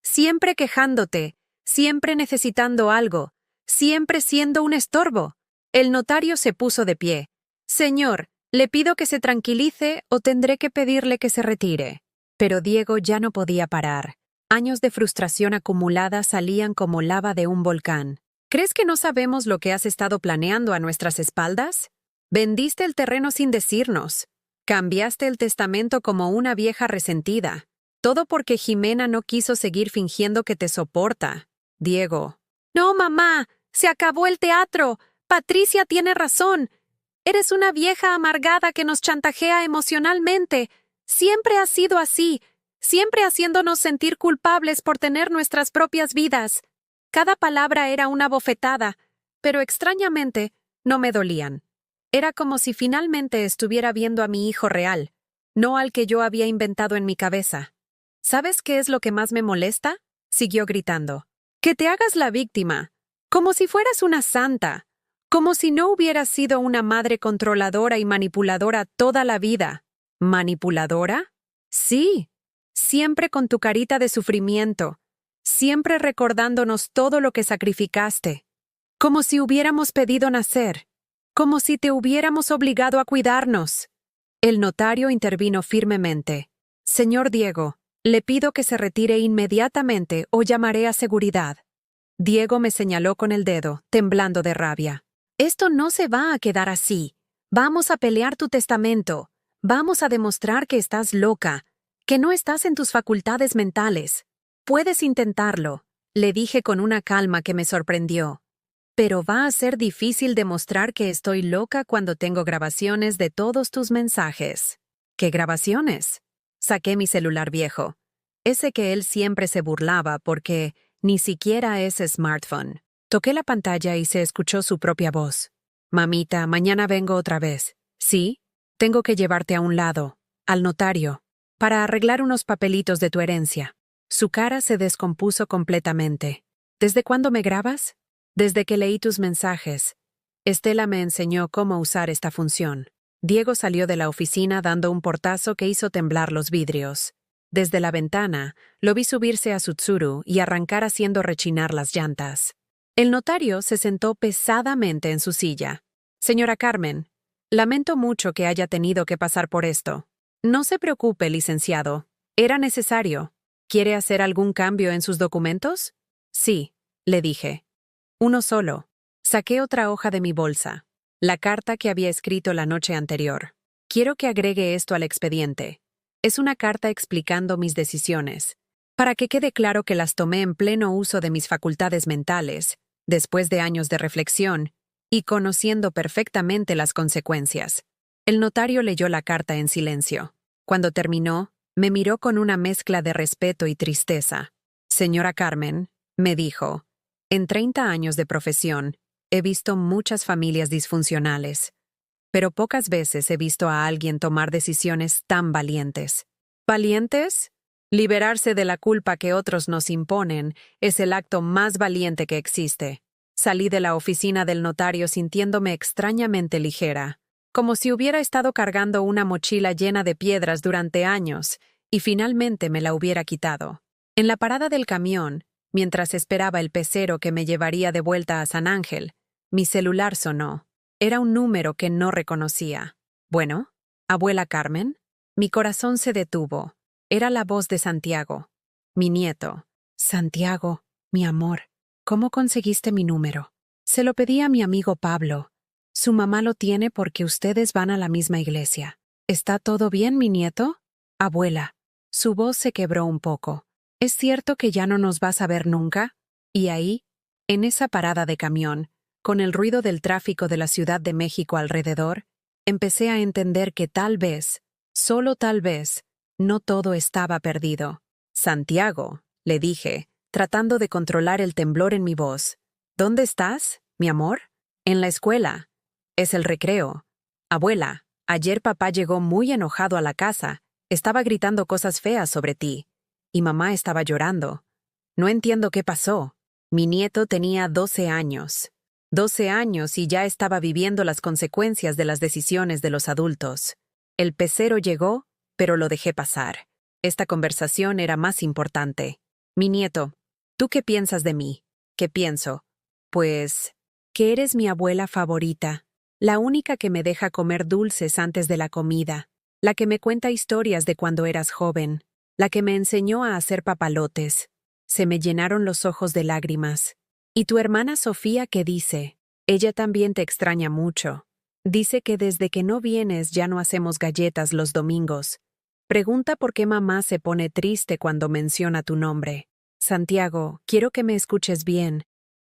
Siempre quejándote, siempre necesitando algo, siempre siendo un estorbo. El notario se puso de pie. Señor, le pido que se tranquilice o tendré que pedirle que se retire. Pero Diego ya no podía parar. Años de frustración acumulada salían como lava de un volcán. ¿Crees que no sabemos lo que has estado planeando a nuestras espaldas? Vendiste el terreno sin decirnos. Cambiaste el testamento como una vieja resentida. Todo porque Jimena no quiso seguir fingiendo que te soporta. Diego. No, mamá, se acabó el teatro. Patricia tiene razón. Eres una vieja amargada que nos chantajea emocionalmente. Siempre has sido así, siempre haciéndonos sentir culpables por tener nuestras propias vidas. Cada palabra era una bofetada, pero extrañamente no me dolían. Era como si finalmente estuviera viendo a mi hijo real, no al que yo había inventado en mi cabeza. ¿Sabes qué es lo que más me molesta? Siguió gritando. Que te hagas la víctima, como si fueras una santa. Como si no hubieras sido una madre controladora y manipuladora toda la vida. ¿Manipuladora? Sí. Siempre con tu carita de sufrimiento. Siempre recordándonos todo lo que sacrificaste. Como si hubiéramos pedido nacer. Como si te hubiéramos obligado a cuidarnos. El notario intervino firmemente. Señor Diego, le pido que se retire inmediatamente o llamaré a seguridad. Diego me señaló con el dedo, temblando de rabia. Esto no se va a quedar así. Vamos a pelear tu testamento. Vamos a demostrar que estás loca, que no estás en tus facultades mentales. Puedes intentarlo, le dije con una calma que me sorprendió. Pero va a ser difícil demostrar que estoy loca cuando tengo grabaciones de todos tus mensajes. ¿Qué grabaciones? Saqué mi celular viejo. Ese que él siempre se burlaba porque ni siquiera es smartphone. Toqué la pantalla y se escuchó su propia voz. Mamita, mañana vengo otra vez. ¿Sí? Tengo que llevarte a un lado, al notario, para arreglar unos papelitos de tu herencia. Su cara se descompuso completamente. ¿Desde cuándo me grabas? Desde que leí tus mensajes. Estela me enseñó cómo usar esta función. Diego salió de la oficina dando un portazo que hizo temblar los vidrios. Desde la ventana, lo vi subirse a su Tsuru y arrancar haciendo rechinar las llantas. El notario se sentó pesadamente en su silla. Señora Carmen, lamento mucho que haya tenido que pasar por esto. No se preocupe, licenciado. Era necesario. ¿Quiere hacer algún cambio en sus documentos? Sí, le dije. Uno solo. Saqué otra hoja de mi bolsa. La carta que había escrito la noche anterior. Quiero que agregue esto al expediente. Es una carta explicando mis decisiones, para que quede claro que las tomé en pleno uso de mis facultades mentales, después de años de reflexión, y conociendo perfectamente las consecuencias. El notario leyó la carta en silencio. Cuando terminó, me miró con una mezcla de respeto y tristeza. Señora Carmen, me dijo, en 30 años de profesión, he visto muchas familias disfuncionales, pero pocas veces he visto a alguien tomar decisiones tan valientes. ¿Valientes? Liberarse de la culpa que otros nos imponen es el acto más valiente que existe. Salí de la oficina del notario sintiéndome extrañamente ligera, como si hubiera estado cargando una mochila llena de piedras durante años y finalmente me la hubiera quitado. En la parada del camión, mientras esperaba el pecero que me llevaría de vuelta a San Ángel, mi celular sonó. Era un número que no reconocía. Bueno, abuela Carmen. Mi corazón se detuvo. Era la voz de Santiago, mi nieto. Santiago, mi amor, ¿cómo conseguiste mi número? Se lo pedí a mi amigo Pablo. Su mamá lo tiene porque ustedes van a la misma iglesia. ¿Está todo bien, mi nieto? Abuela. Su voz se quebró un poco. ¿Es cierto que ya no nos vas a ver nunca? Y ahí, en esa parada de camión, con el ruido del tráfico de la Ciudad de México alrededor, empecé a entender que tal vez, solo tal vez, no todo estaba perdido. Santiago, le dije, tratando de controlar el temblor en mi voz. ¿Dónde estás, mi amor? En la escuela. Es el recreo. Abuela, ayer papá llegó muy enojado a la casa. Estaba gritando cosas feas sobre ti. Y mamá estaba llorando. No entiendo qué pasó. Mi nieto tenía 12 años. 12 años y ya estaba viviendo las consecuencias de las decisiones de los adultos. El pecero llegó, pero lo dejé pasar. Esta conversación era más importante. Mi nieto, ¿tú qué piensas de mí? ¿Qué pienso? Pues, que eres mi abuela favorita, la única que me deja comer dulces antes de la comida, la que me cuenta historias de cuando eras joven, la que me enseñó a hacer papalotes. Se me llenaron los ojos de lágrimas. ¿Y tu hermana Sofía qué dice? Ella también te extraña mucho. Dice que desde que no vienes ya no hacemos galletas los domingos. Pregunta por qué mamá se pone triste cuando menciona tu nombre. Santiago, quiero que me escuches bien.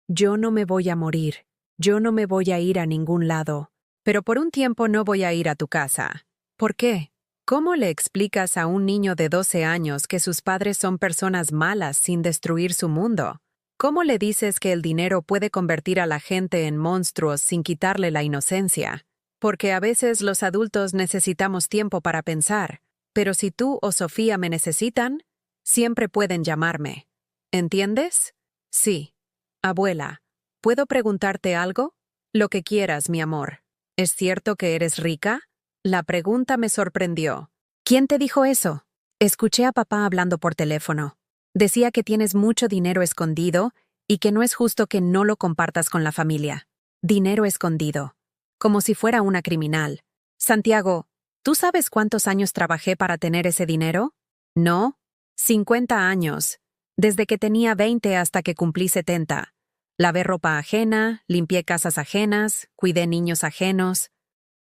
Yo no me voy a morir. Yo no me voy a ir a ningún lado. Pero por un tiempo no voy a ir a tu casa. ¿Por qué? ¿Cómo le explicas a un niño de 12 años que sus padres son personas malas sin destruir su mundo? ¿Cómo le dices que el dinero puede convertir a la gente en monstruos sin quitarle la inocencia? Porque a veces los adultos necesitamos tiempo para pensar, pero si tú o Sofía me necesitan, siempre pueden llamarme. ¿Entiendes? Sí. Abuela, ¿puedo preguntarte algo? Lo que quieras, mi amor. ¿Es cierto que eres rica? La pregunta me sorprendió. ¿Quién te dijo eso? Escuché a papá hablando por teléfono. Decía que tienes mucho dinero escondido y que no es justo que no lo compartas con la familia. Dinero escondido. Como si fuera una criminal. Santiago, ¿tú sabes cuántos años trabajé para tener ese dinero? No. 50 años. Desde que tenía 20 hasta que cumplí 70. Lavé ropa ajena, limpié casas ajenas, cuidé niños ajenos.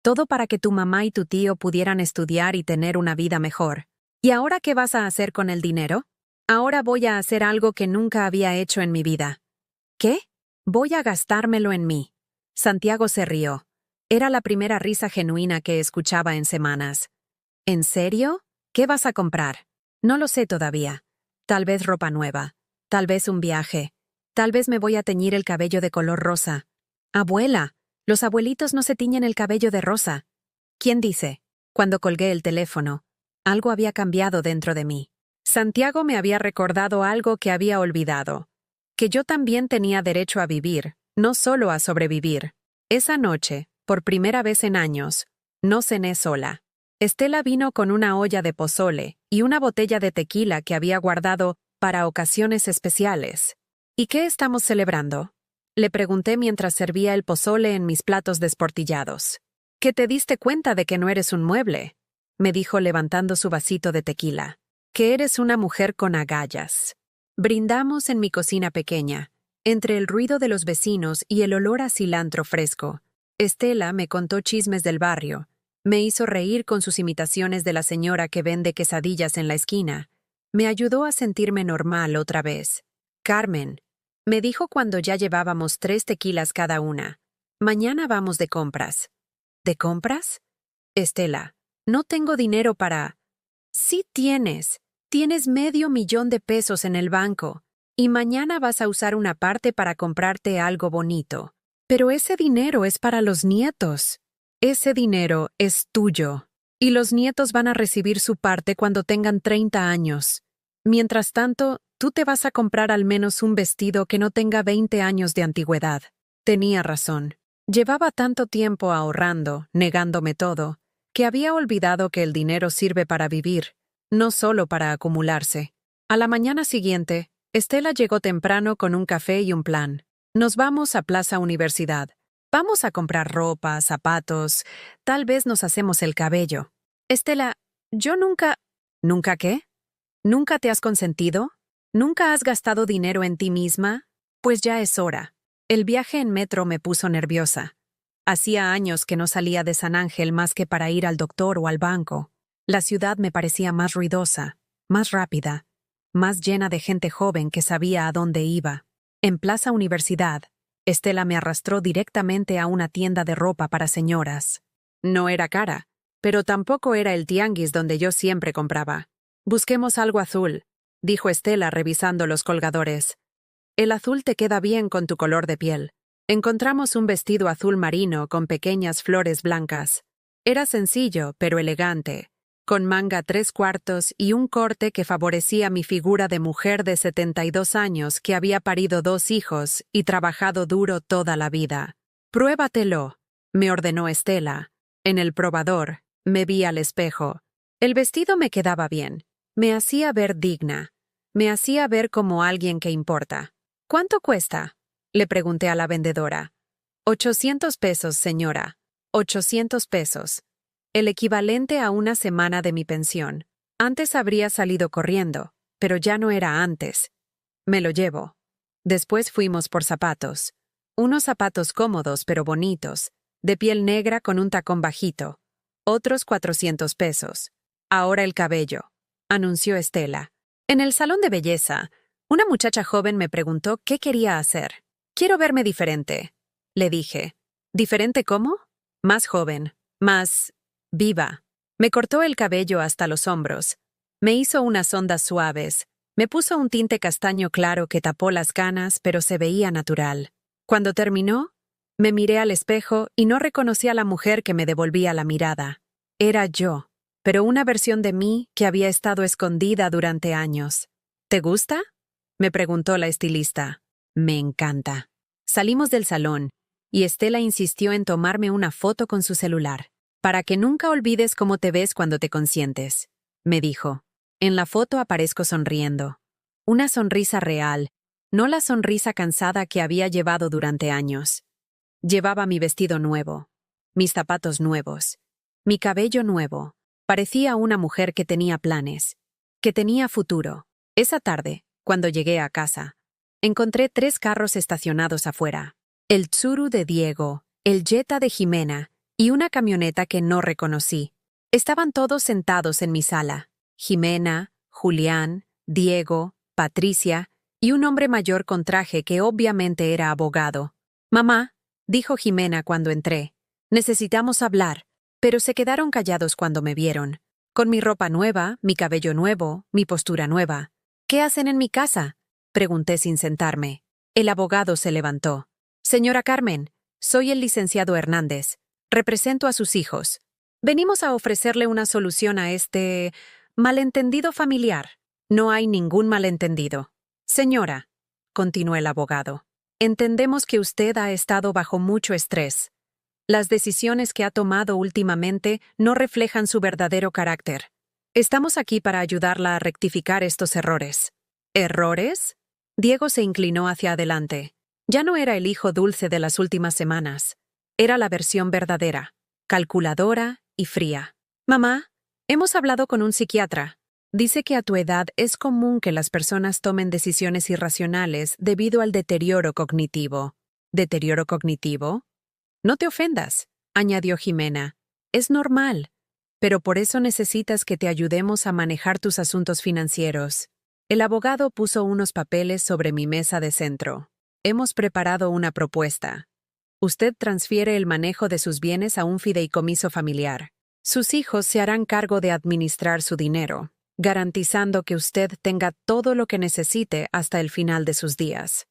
Todo para que tu mamá y tu tío pudieran estudiar y tener una vida mejor. ¿Y ahora qué vas a hacer con el dinero? Ahora voy a hacer algo que nunca había hecho en mi vida. ¿Qué? Voy a gastármelo en mí. Santiago se rió. Era la primera risa genuina que escuchaba en semanas. ¿En serio? ¿Qué vas a comprar? No lo sé todavía. Tal vez ropa nueva. Tal vez un viaje. Tal vez me voy a teñir el cabello de color rosa. Abuela, los abuelitos no se tiñen el cabello de rosa. ¿Quién dice? Cuando colgué el teléfono, algo había cambiado dentro de mí. Santiago me había recordado algo que había olvidado. Que yo también tenía derecho a vivir, no solo a sobrevivir. Esa noche, por primera vez en años, no cené sola. Estela vino con una olla de pozole y una botella de tequila que había guardado para ocasiones especiales. ¿Y qué estamos celebrando? Le pregunté mientras servía el pozole en mis platos desportillados. ¿Que te diste cuenta de que no eres un mueble? Me dijo levantando su vasito de tequila. Que eres una mujer con agallas. Brindamos en mi cocina pequeña, entre el ruido de los vecinos y el olor a cilantro fresco. Estela me contó chismes del barrio. Me hizo reír con sus imitaciones de la señora que vende quesadillas en la esquina. Me ayudó a sentirme normal otra vez. Carmen, me dijo cuando ya llevábamos 3 tequilas cada una. Mañana vamos de compras. ¿De compras? Estela, no tengo dinero para... Sí tienes. Tienes $500,000 en el banco. Y mañana vas a usar una parte para comprarte algo bonito. Pero ese dinero es para los nietos. Ese dinero es tuyo. Y los nietos van a recibir su parte cuando tengan 30 años. Mientras tanto, tú te vas a comprar al menos un vestido que no tenga 20 años de antigüedad. Tenía razón. Llevaba tanto tiempo ahorrando, negándome todo, que había olvidado que el dinero sirve para vivir, no solo para acumularse. A la mañana siguiente, Estela llegó temprano con un café y un plan. Nos vamos a Plaza Universidad. Vamos a comprar ropa, zapatos, tal vez nos hacemos el cabello. Estela, yo nunca... ¿Nunca qué? ¿Nunca te has consentido? ¿Nunca has gastado dinero en ti misma? Pues ya es hora. El viaje en metro me puso nerviosa. Hacía años que no salía de San Ángel más que para ir al doctor o al banco. La ciudad me parecía más ruidosa, más rápida, más llena de gente joven que sabía a dónde iba. En Plaza Universidad, Estela me arrastró directamente a una tienda de ropa para señoras. No era cara, pero tampoco era el tianguis donde yo siempre compraba. Busquemos algo azul, dijo Estela revisando los colgadores. El azul te queda bien con tu color de piel. Encontramos un vestido azul marino con pequeñas flores blancas. Era sencillo, pero elegante, con manga 3/4 y un corte que favorecía mi figura de mujer de 72 años que había parido 2 hijos y trabajado duro toda la vida. Pruébatelo, me ordenó Estela. En el probador, me vi al espejo. El vestido me quedaba bien. Me hacía ver digna. Me hacía ver como alguien que importa. ¿Cuánto cuesta? Le pregunté a la vendedora. $800, señora. $800. El equivalente a una semana de mi pensión. Antes habría salido corriendo, pero ya no era antes. Me lo llevo. Después fuimos por zapatos. Unos zapatos cómodos pero bonitos, de piel negra con un tacón bajito. Otros $400. Ahora el cabello, anunció Estela. En el salón de belleza, una muchacha joven me preguntó qué quería hacer. Quiero verme diferente, le dije. ¿Diferente cómo? Más joven, más... viva. Me cortó el cabello hasta los hombros. Me hizo unas ondas suaves. Me puso un tinte castaño claro que tapó las canas, pero se veía natural. Cuando terminó, me miré al espejo y no reconocí a la mujer que me devolvía la mirada. Era yo, pero una versión de mí que había estado escondida durante años. ¿Te gusta? Me preguntó la estilista. Me encanta. Salimos del salón, y Estela insistió en tomarme una foto con su celular. Para que nunca olvides cómo te ves cuando te consientes, me dijo. En la foto aparezco sonriendo. Una sonrisa real, no la sonrisa cansada que había llevado durante años. Llevaba mi vestido nuevo, mis zapatos nuevos, mi cabello nuevo. Parecía una mujer que tenía planes, que tenía futuro. Esa tarde, cuando llegué a casa, encontré 3 carros estacionados afuera. El Tsuru de Diego, el Jetta de Jimena y una camioneta que no reconocí. Estaban todos sentados en mi sala. Jimena, Julián, Diego, Patricia y un hombre mayor con traje que obviamente era abogado. «Mamá», dijo Jimena cuando entré, «necesitamos hablar», pero se quedaron callados cuando me vieron. Con mi ropa nueva, mi cabello nuevo, mi postura nueva. «¿Qué hacen en mi casa?», pregunté sin sentarme. El abogado se levantó. «Señora Carmen, soy el licenciado Hernández. Represento a sus hijos. Venimos a ofrecerle una solución a este malentendido familiar». «No hay ningún malentendido. Señora», continuó el abogado, «entendemos que usted ha estado bajo mucho estrés. Las decisiones que ha tomado últimamente no reflejan su verdadero carácter. Estamos aquí para ayudarla a rectificar estos errores». «¿Errores?». Diego se inclinó hacia adelante. Ya no era el hijo dulce de las últimas semanas. Era la versión verdadera, calculadora y fría. «Mamá, hemos hablado con un psiquiatra. Dice que a tu edad es común que las personas tomen decisiones irracionales debido al deterioro cognitivo». «¿Deterioro cognitivo?». «No te ofendas», añadió Jimena. «Es normal, pero por eso necesitas que te ayudemos a manejar tus asuntos financieros». El abogado puso unos papeles sobre mi mesa de centro. «Hemos preparado una propuesta. Usted transfiere el manejo de sus bienes a un fideicomiso familiar. Sus hijos se harán cargo de administrar su dinero, garantizando que usted tenga todo lo que necesite hasta el final de sus días».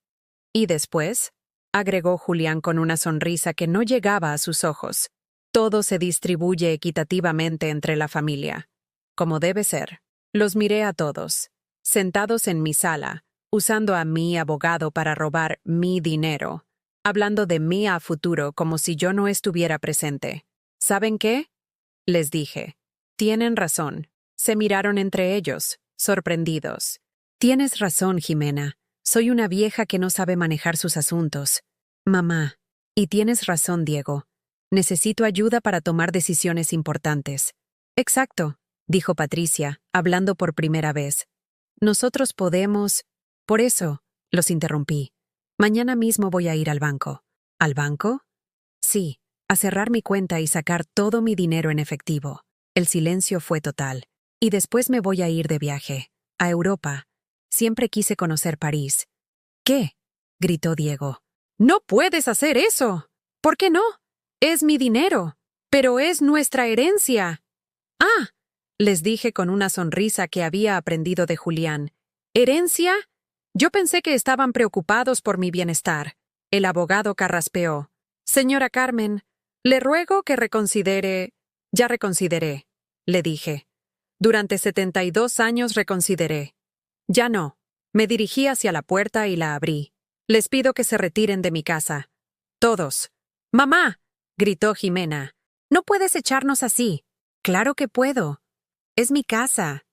«¿Y después?», agregó Julián con una sonrisa que no llegaba a sus ojos. «Todo se distribuye equitativamente entre la familia, como debe ser». Los miré a todos, sentados en mi sala, usando a mi abogado para robar mi dinero, hablando de mí a futuro como si yo no estuviera presente. «¿Saben qué?», les dije. «Tienen razón». Se miraron entre ellos, sorprendidos. «Tienes razón, Jimena. Soy una vieja que no sabe manejar sus asuntos». «Mamá, y tienes razón, Diego. Necesito ayuda para tomar decisiones importantes». «Exacto», dijo Patricia, hablando por primera vez. «Nosotros podemos...». «Por eso», los interrumpí. «Mañana mismo voy a ir al banco». «¿Al banco?». «Sí, a cerrar mi cuenta y sacar todo mi dinero en efectivo». El silencio fue total. «Y después me voy a ir de viaje, a Europa. Siempre quise conocer París». «¿Qué?», gritó Diego. «¡No puedes hacer eso!». «¿Por qué no? Es mi dinero. Pero es nuestra herencia». «Ah», les dije con una sonrisa que había aprendido de Julián. «¿Herencia? Yo pensé que estaban preocupados por mi bienestar». El abogado carraspeó. «Señora Carmen, le ruego que reconsidere». «Ya reconsideré», le dije. «Durante 72 años reconsideré». «Ya no». Me dirigí hacia la puerta y la abrí. «Les pido que se retiren de mi casa. Todos». «¡Mamá!», gritó Jimena. «No puedes echarnos así». «Claro que puedo. Es mi casa.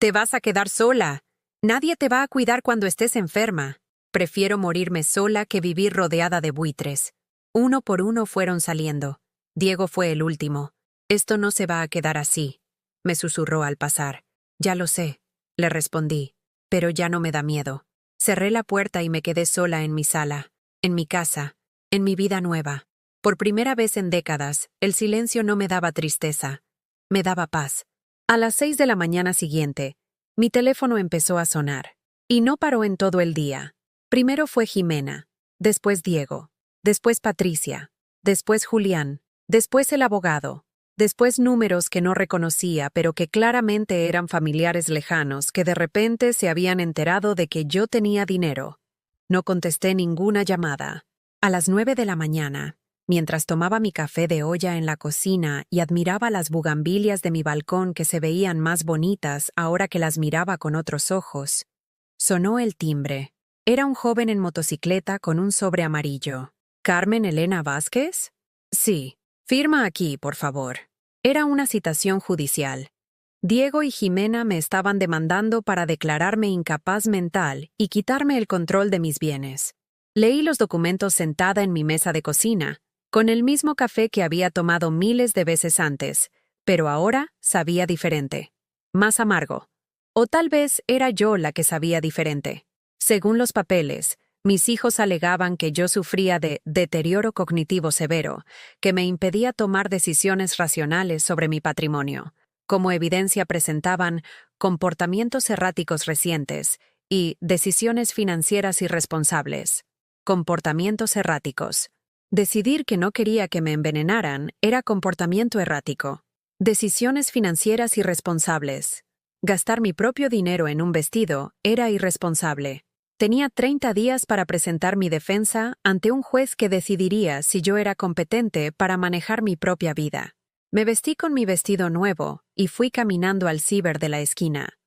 Te vas a quedar sola. Nadie te va a cuidar cuando estés enferma. Prefiero morirme sola que vivir rodeada de buitres». Uno por uno fueron saliendo. Diego fue el último. «Esto no se va a quedar así», me susurró al pasar. «Ya lo sé», le respondí, «pero ya no me da miedo». Cerré la puerta y me quedé sola en mi sala, en mi casa, en mi vida nueva. Por primera vez en décadas, el silencio no me daba tristeza, me daba paz. A las 6 de la mañana siguiente, mi teléfono empezó a sonar. Y no paró en todo el día. Primero fue Jimena, después Diego, después Patricia, después Julián, después el abogado, después números que no reconocía pero que claramente eran familiares lejanos que de repente se habían enterado de que yo tenía dinero. No contesté ninguna llamada. A las 9 de la mañana, mientras tomaba mi café de olla en la cocina y admiraba las bugambilias de mi balcón que se veían más bonitas ahora que las miraba con otros ojos, sonó el timbre. Era un joven en motocicleta con un sobre amarillo. «¿Carmen Elena Vázquez?». «Sí». «Firma aquí, por favor». Era una citación judicial. Diego y Jimena me estaban demandando para declararme incapaz mental y quitarme el control de mis bienes. Leí los documentos sentada en mi mesa de cocina, con el mismo café que había tomado miles de veces antes, pero ahora sabía diferente. Más amargo. O tal vez era yo la que sabía diferente. Según los papeles, mis hijos alegaban que yo sufría de deterioro cognitivo severo, que me impedía tomar decisiones racionales sobre mi patrimonio. Como evidencia presentaban comportamientos erráticos recientes y decisiones financieras irresponsables. Comportamientos erráticos. Decidir que no quería que me envenenaran era comportamiento errático. Decisiones financieras irresponsables. Gastar mi propio dinero en un vestido era irresponsable. Tenía 30 días para presentar mi defensa ante un juez que decidiría si yo era competente para manejar mi propia vida. Me vestí con mi vestido nuevo y fui caminando al ciber de la esquina.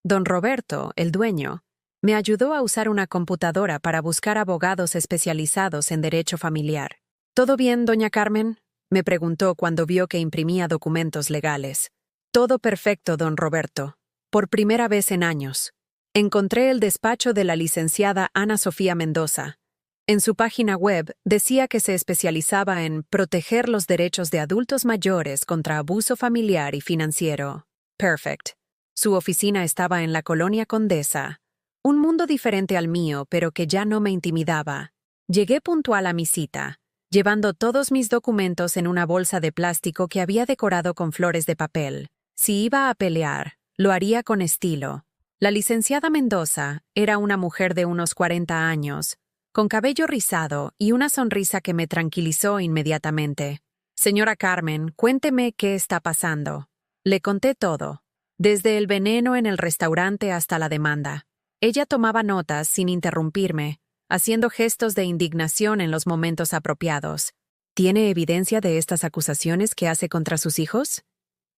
Don Roberto, el dueño, me ayudó a usar una computadora para buscar abogados especializados en derecho familiar. ¿Todo bien, doña Carmen?, me preguntó cuando vio que imprimía documentos legales. Todo perfecto, don Roberto. Por primera vez en años. Encontré el despacho de la licenciada Ana Sofía Mendoza. En su página web decía que se especializaba en proteger los derechos de adultos mayores contra abuso familiar y financiero. Perfect. Su oficina estaba en la Colonia Condesa. Un mundo diferente al mío, pero que ya no me intimidaba. Llegué puntual a mi cita, llevando todos mis documentos en una bolsa de plástico que había decorado con flores de papel. Si iba a pelear, lo haría con estilo. La licenciada Mendoza era una mujer de unos 40 años, con cabello rizado y una sonrisa que me tranquilizó inmediatamente. Señora Carmen, cuénteme qué está pasando. Le conté todo, desde el veneno en el restaurante hasta la demanda. Ella tomaba notas sin interrumpirme, haciendo gestos de indignación en los momentos apropiados. ¿Tiene evidencia de estas acusaciones que hace contra sus hijos?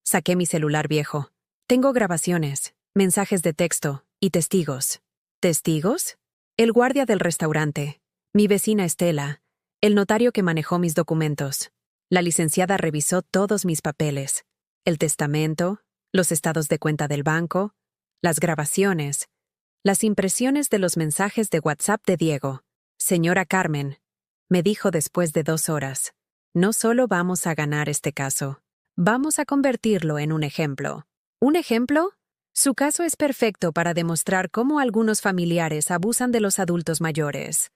Saqué mi celular viejo. Tengo grabaciones, mensajes de texto y testigos. ¿Testigos? El guardia del restaurante, mi vecina Estela, el notario que manejó mis documentos. La licenciada revisó todos mis papeles, el testamento, los estados de cuenta del banco, las grabaciones, las impresiones de los mensajes de WhatsApp de Diego. Señora Carmen, me dijo después de 2 horas, no solo vamos a ganar este caso, vamos a convertirlo en un ejemplo. ¿Un ejemplo? Su caso es perfecto para demostrar cómo algunos familiares abusan de los adultos mayores.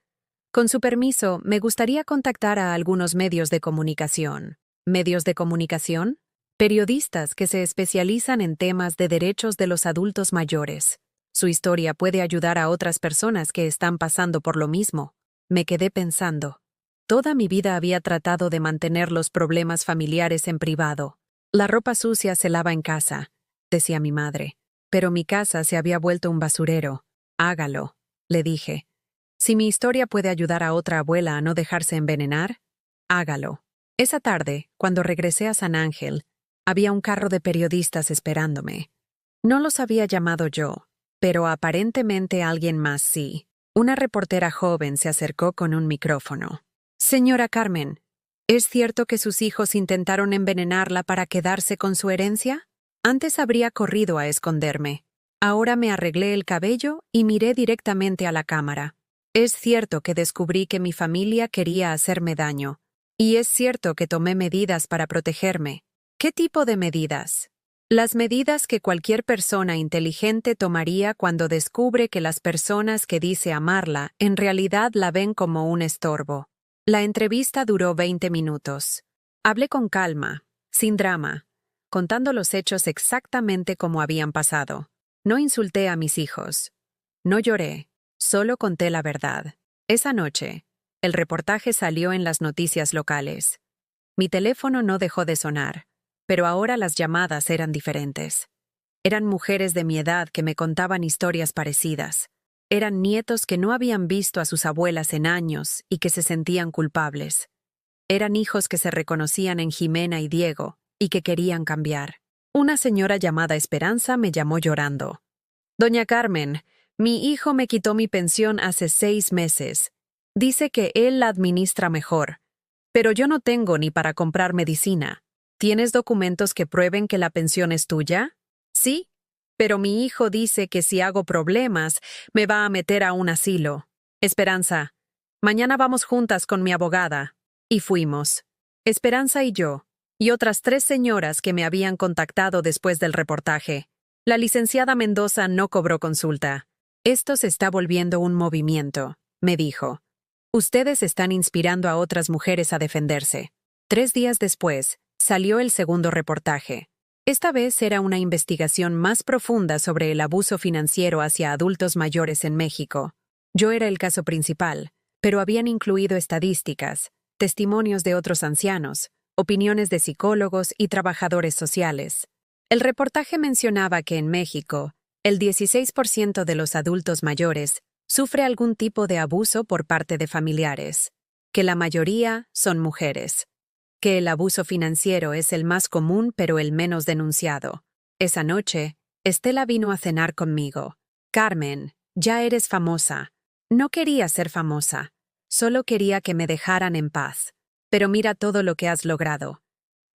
Con su permiso, me gustaría contactar a algunos medios de comunicación. ¿Medios de comunicación? Periodistas que se especializan en temas de derechos de los adultos mayores. Su historia puede ayudar a otras personas que están pasando por lo mismo. Me quedé pensando. Toda mi vida había tratado de mantener los problemas familiares en privado. La ropa sucia se lava en casa, decía mi madre. Pero mi casa se había vuelto un basurero. Hágalo, le dije. Si mi historia puede ayudar a otra abuela a no dejarse envenenar, hágalo. Esa tarde, cuando regresé a San Ángel, había un carro de periodistas esperándome. No los había llamado yo, pero aparentemente alguien más sí. Una reportera joven se acercó con un micrófono. Señora Carmen, ¿es cierto que sus hijos intentaron envenenarla para quedarse con su herencia? Antes habría corrido a esconderme. Ahora me arreglé el cabello y miré directamente a la cámara. Es cierto que descubrí que mi familia quería hacerme daño. Y es cierto que tomé medidas para protegerme. ¿Qué tipo de medidas? Las medidas que cualquier persona inteligente tomaría cuando descubre que las personas que dice amarla en realidad la ven como un estorbo. La entrevista duró 20 minutos. Hablé con calma, sin drama, contando los hechos exactamente como habían pasado. No insulté a mis hijos. No lloré, solo conté la verdad. Esa noche, el reportaje salió en las noticias locales. Mi teléfono no dejó de sonar, pero ahora las llamadas eran diferentes. Eran mujeres de mi edad que me contaban historias parecidas. Eran nietos que no habían visto a sus abuelas en años y que se sentían culpables. Eran hijos que se reconocían en Jimena y Diego, y que querían cambiar. Una señora llamada Esperanza me llamó llorando. Doña Carmen, mi hijo me quitó mi pensión hace 6 meses. Dice que él la administra mejor. Pero yo no tengo ni para comprar medicina. ¿Tienes documentos que prueben que la pensión es tuya? Sí, pero mi hijo dice que si hago problemas, me va a meter a un asilo. Esperanza, mañana vamos juntas con mi abogada. Y fuimos. Esperanza y yo, y otras 3 señoras que me habían contactado después del reportaje. La licenciada Mendoza no cobró consulta. Esto se está volviendo un movimiento, me dijo. Ustedes están inspirando a otras mujeres a defenderse. 3 días después, salió el segundo reportaje. Esta vez era una investigación más profunda sobre el abuso financiero hacia adultos mayores en México. Yo era el caso principal, pero habían incluido estadísticas, testimonios de otros ancianos, opiniones de psicólogos y trabajadores sociales. El reportaje mencionaba que en México, el 16% de los adultos mayores sufre algún tipo de abuso por parte de familiares, que la mayoría son mujeres, que el abuso financiero es el más común pero el menos denunciado. Esa noche, Estela vino a cenar conmigo. Carmen, ya eres famosa. No quería ser famosa, solo quería que me dejaran en paz. Pero mira todo lo que has logrado.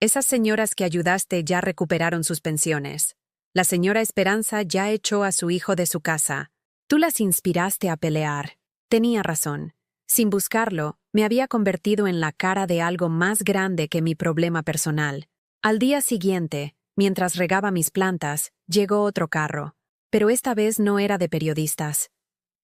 Esas señoras que ayudaste ya recuperaron sus pensiones. La señora Esperanza ya echó a su hijo de su casa. Tú las inspiraste a pelear. Tenía razón. Sin buscarlo, me había convertido en la cara de algo más grande que mi problema personal. Al día siguiente, mientras regaba mis plantas, llegó otro carro. Pero esta vez no era de periodistas.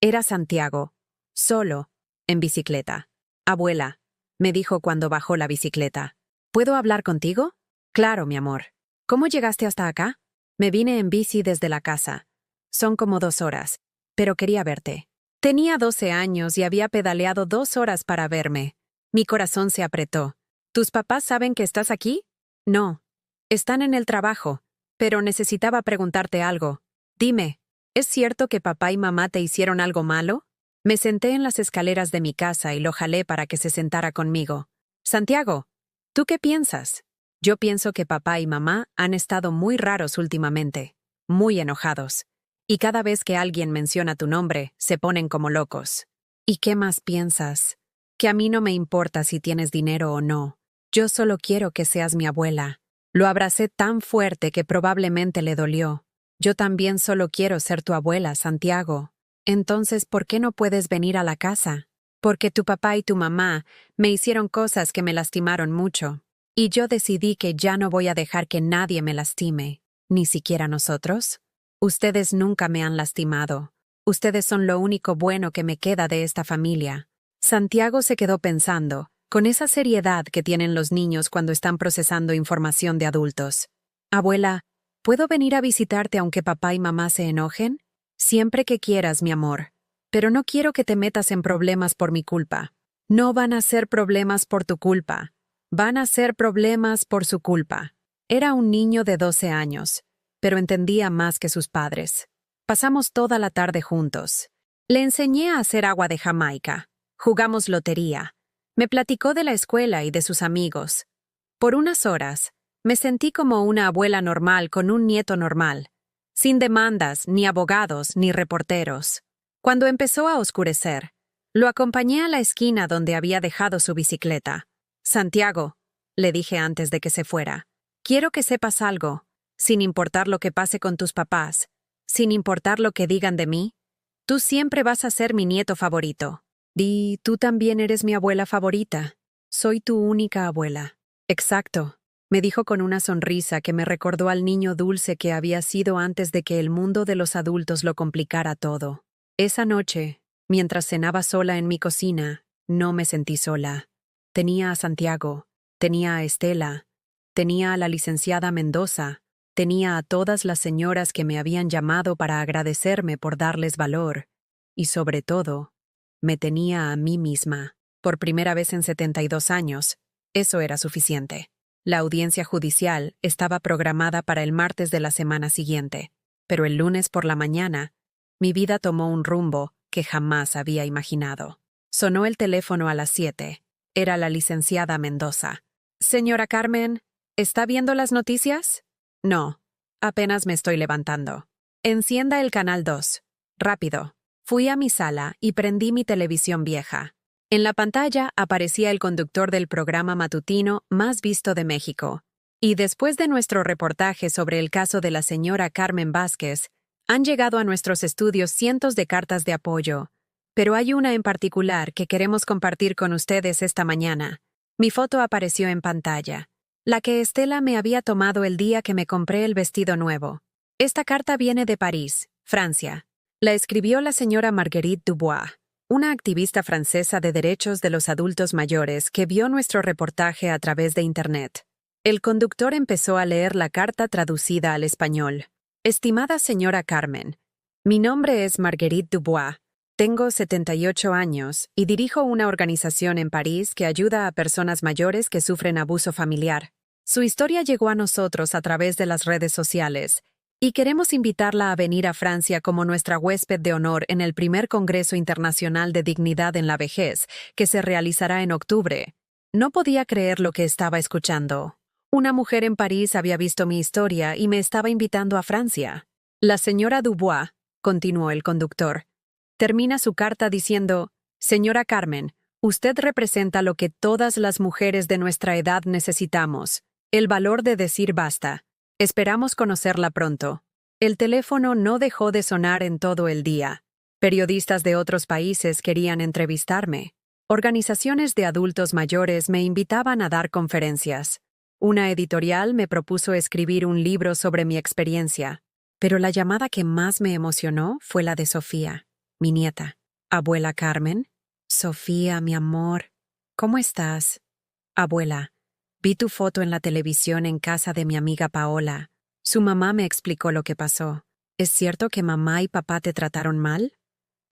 Era Santiago. Solo, en bicicleta. Abuela, me dijo cuando bajó la bicicleta. ¿Puedo hablar contigo? Claro, mi amor. ¿Cómo llegaste hasta acá? Me vine en bici desde la casa. Son como 2 horas, pero quería verte. Tenía 12 años y había pedaleado 2 horas para verme. Mi corazón se apretó. ¿Tus papás saben que estás aquí? No. Están en el trabajo, pero necesitaba preguntarte algo. Dime, ¿es cierto que papá y mamá te hicieron algo malo? Me senté en las escaleras de mi casa y lo jalé para que se sentara conmigo. Santiago, ¿tú qué piensas? Yo pienso que papá y mamá han estado muy raros últimamente, muy enojados. Y cada vez que alguien menciona tu nombre, se ponen como locos. ¿Y qué más piensas? Que a mí no me importa si tienes dinero o no. Yo solo quiero que seas mi abuela. Lo abracé tan fuerte que probablemente le dolió. Yo también solo quiero ser tu abuela, Santiago. Entonces, ¿por qué no puedes venir a la casa? Porque tu papá y tu mamá me hicieron cosas que me lastimaron mucho. Y yo decidí que ya no voy a dejar que nadie me lastime, ni siquiera nosotros. Ustedes nunca me han lastimado. Ustedes son lo único bueno que me queda de esta familia. Santiago se quedó pensando, con esa seriedad que tienen los niños cuando están procesando información de adultos. Abuela, ¿puedo venir a visitarte aunque papá y mamá se enojen? Siempre que quieras, mi amor. Pero no quiero que te metas en problemas por mi culpa. No van a ser problemas por tu culpa. Van a ser problemas por su culpa. Era un niño de 12 años, pero entendía más que sus padres. Pasamos toda la tarde juntos. Le enseñé a hacer agua de Jamaica. Jugamos lotería. Me platicó de la escuela y de sus amigos. Por unas horas, me sentí como una abuela normal con un nieto normal, sin demandas, ni abogados, ni reporteros. Cuando empezó a oscurecer, lo acompañé a la esquina donde había dejado su bicicleta. Santiago, le dije antes de que se fuera, quiero que sepas algo, sin importar lo que pase con tus papás, sin importar lo que digan de mí, tú siempre vas a ser mi nieto favorito. Y tú también eres mi abuela favorita. Soy tu única abuela. Exacto, me dijo con una sonrisa que me recordó al niño dulce que había sido antes de que el mundo de los adultos lo complicara todo. Esa noche, mientras cenaba sola en mi cocina, no me sentí sola. Tenía a Santiago, tenía a Estela, tenía a la licenciada Mendoza, tenía a todas las señoras que me habían llamado para agradecerme por darles valor, y sobre todo, me tenía a mí misma. Por primera vez en 72 años, eso era suficiente. La audiencia judicial estaba programada para el martes de la semana siguiente, pero el lunes por la mañana, mi vida tomó un rumbo que jamás había imaginado. Sonó el teléfono a las 7. Era la licenciada Mendoza. Señora Carmen, ¿está viendo las noticias? No, apenas me estoy levantando. Encienda el canal 2. Rápido. Fui a mi sala y prendí mi televisión vieja. En la pantalla aparecía el conductor del programa matutino más visto de México, Y después de nuestro reportaje sobre el caso de la señora Carmen Vázquez, han llegado a nuestros estudios cientos de cartas de apoyo, pero hay una en particular que queremos compartir con ustedes esta mañana. Mi foto apareció en pantalla, la que Estela me había tomado el día que me compré el vestido nuevo. Esta carta viene de París, Francia. La escribió la señora Marguerite Dubois, una activista francesa de derechos de los adultos mayores que vio nuestro reportaje a través de Internet. El conductor empezó a leer la carta traducida al español. Estimada señora Carmen, mi nombre es Marguerite Dubois. Tengo 78 años y dirijo una organización en París que ayuda a personas mayores que sufren abuso familiar. Su historia llegó a nosotros a través de las redes sociales y queremos invitarla a venir a Francia como nuestra huésped de honor en el primer Congreso Internacional de Dignidad en la Vejez, que se realizará en octubre. No podía creer lo que estaba escuchando. Una mujer en París había visto mi historia y me estaba invitando a Francia. La señora Dubois, continuó el conductor, termina su carta diciendo: Señora Carmen, usted representa lo que todas las mujeres de nuestra edad necesitamos, el valor de decir basta. Esperamos conocerla pronto. El teléfono no dejó de sonar en todo el día. Periodistas de otros países querían entrevistarme. Organizaciones de adultos mayores me invitaban a dar conferencias. Una editorial me propuso escribir un libro sobre mi experiencia. Pero la llamada que más me emocionó fue la de Sofía, mi nieta. Abuela Carmen. Sofía, mi amor. ¿Cómo estás? Abuela, vi tu foto en la televisión en casa de mi amiga Paola. Su mamá me explicó lo que pasó. ¿Es cierto que mamá y papá te trataron mal?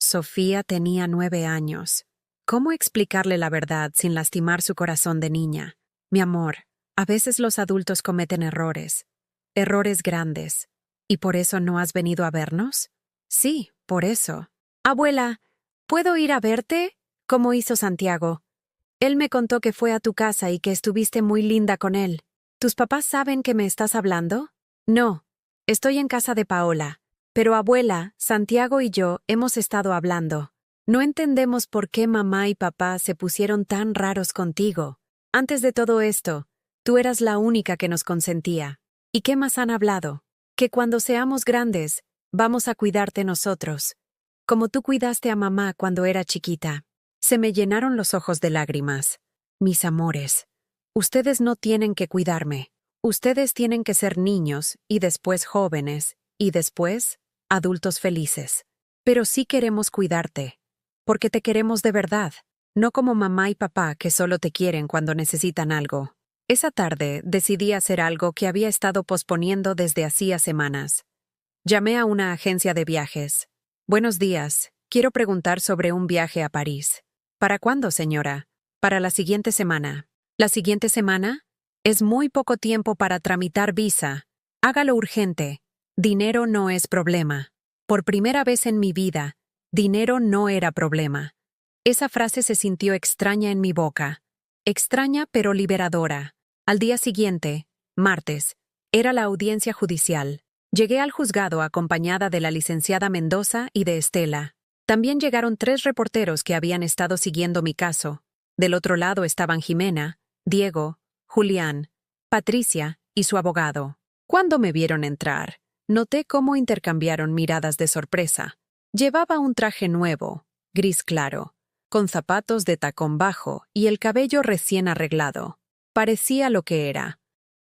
Sofía tenía 9 años. ¿Cómo explicarle la verdad sin lastimar su corazón de niña? Mi amor, a veces los adultos cometen errores. Errores grandes. ¿Y por eso no has venido a vernos? Sí, por eso. Abuela, ¿puedo ir a verte? ¿Cómo hizo Santiago? Él me contó que fue a tu casa y que estuviste muy linda con él. ¿Tus papás saben que me estás hablando? No. Estoy en casa de Paola. Pero abuela, Santiago y yo hemos estado hablando. No entendemos por qué mamá y papá se pusieron tan raros contigo. Antes de todo esto, tú eras la única que nos consentía. ¿Y qué más han hablado? Que cuando seamos grandes, vamos a cuidarte nosotros. Como tú cuidaste a mamá cuando era chiquita. Se me llenaron los ojos de lágrimas. Mis amores, ustedes no tienen que cuidarme. Ustedes tienen que ser niños, y después jóvenes, y después, adultos felices. Pero sí queremos cuidarte. Porque te queremos de verdad. No como mamá y papá que solo te quieren cuando necesitan algo. Esa tarde decidí hacer algo que había estado posponiendo desde hacía semanas. Llamé a una agencia de viajes. Buenos días, quiero preguntar sobre un viaje a París. ¿Para cuándo, señora? Para la siguiente semana. ¿La siguiente semana? Es muy poco tiempo para tramitar visa. Hágalo urgente. Dinero no es problema. Por primera vez en mi vida, dinero no era problema. Esa frase se sintió extraña en mi boca. Extraña pero liberadora. Al día siguiente, martes, era la audiencia judicial. Llegué al juzgado acompañada de la licenciada Mendoza y de Estela. También llegaron 3 reporteros que habían estado siguiendo mi caso. Del otro lado estaban Jimena, Diego, Julián, Patricia y su abogado. Cuando me vieron entrar, noté cómo intercambiaron miradas de sorpresa. Llevaba un traje nuevo, gris claro, con zapatos de tacón bajo y el cabello recién arreglado. Parecía lo que era.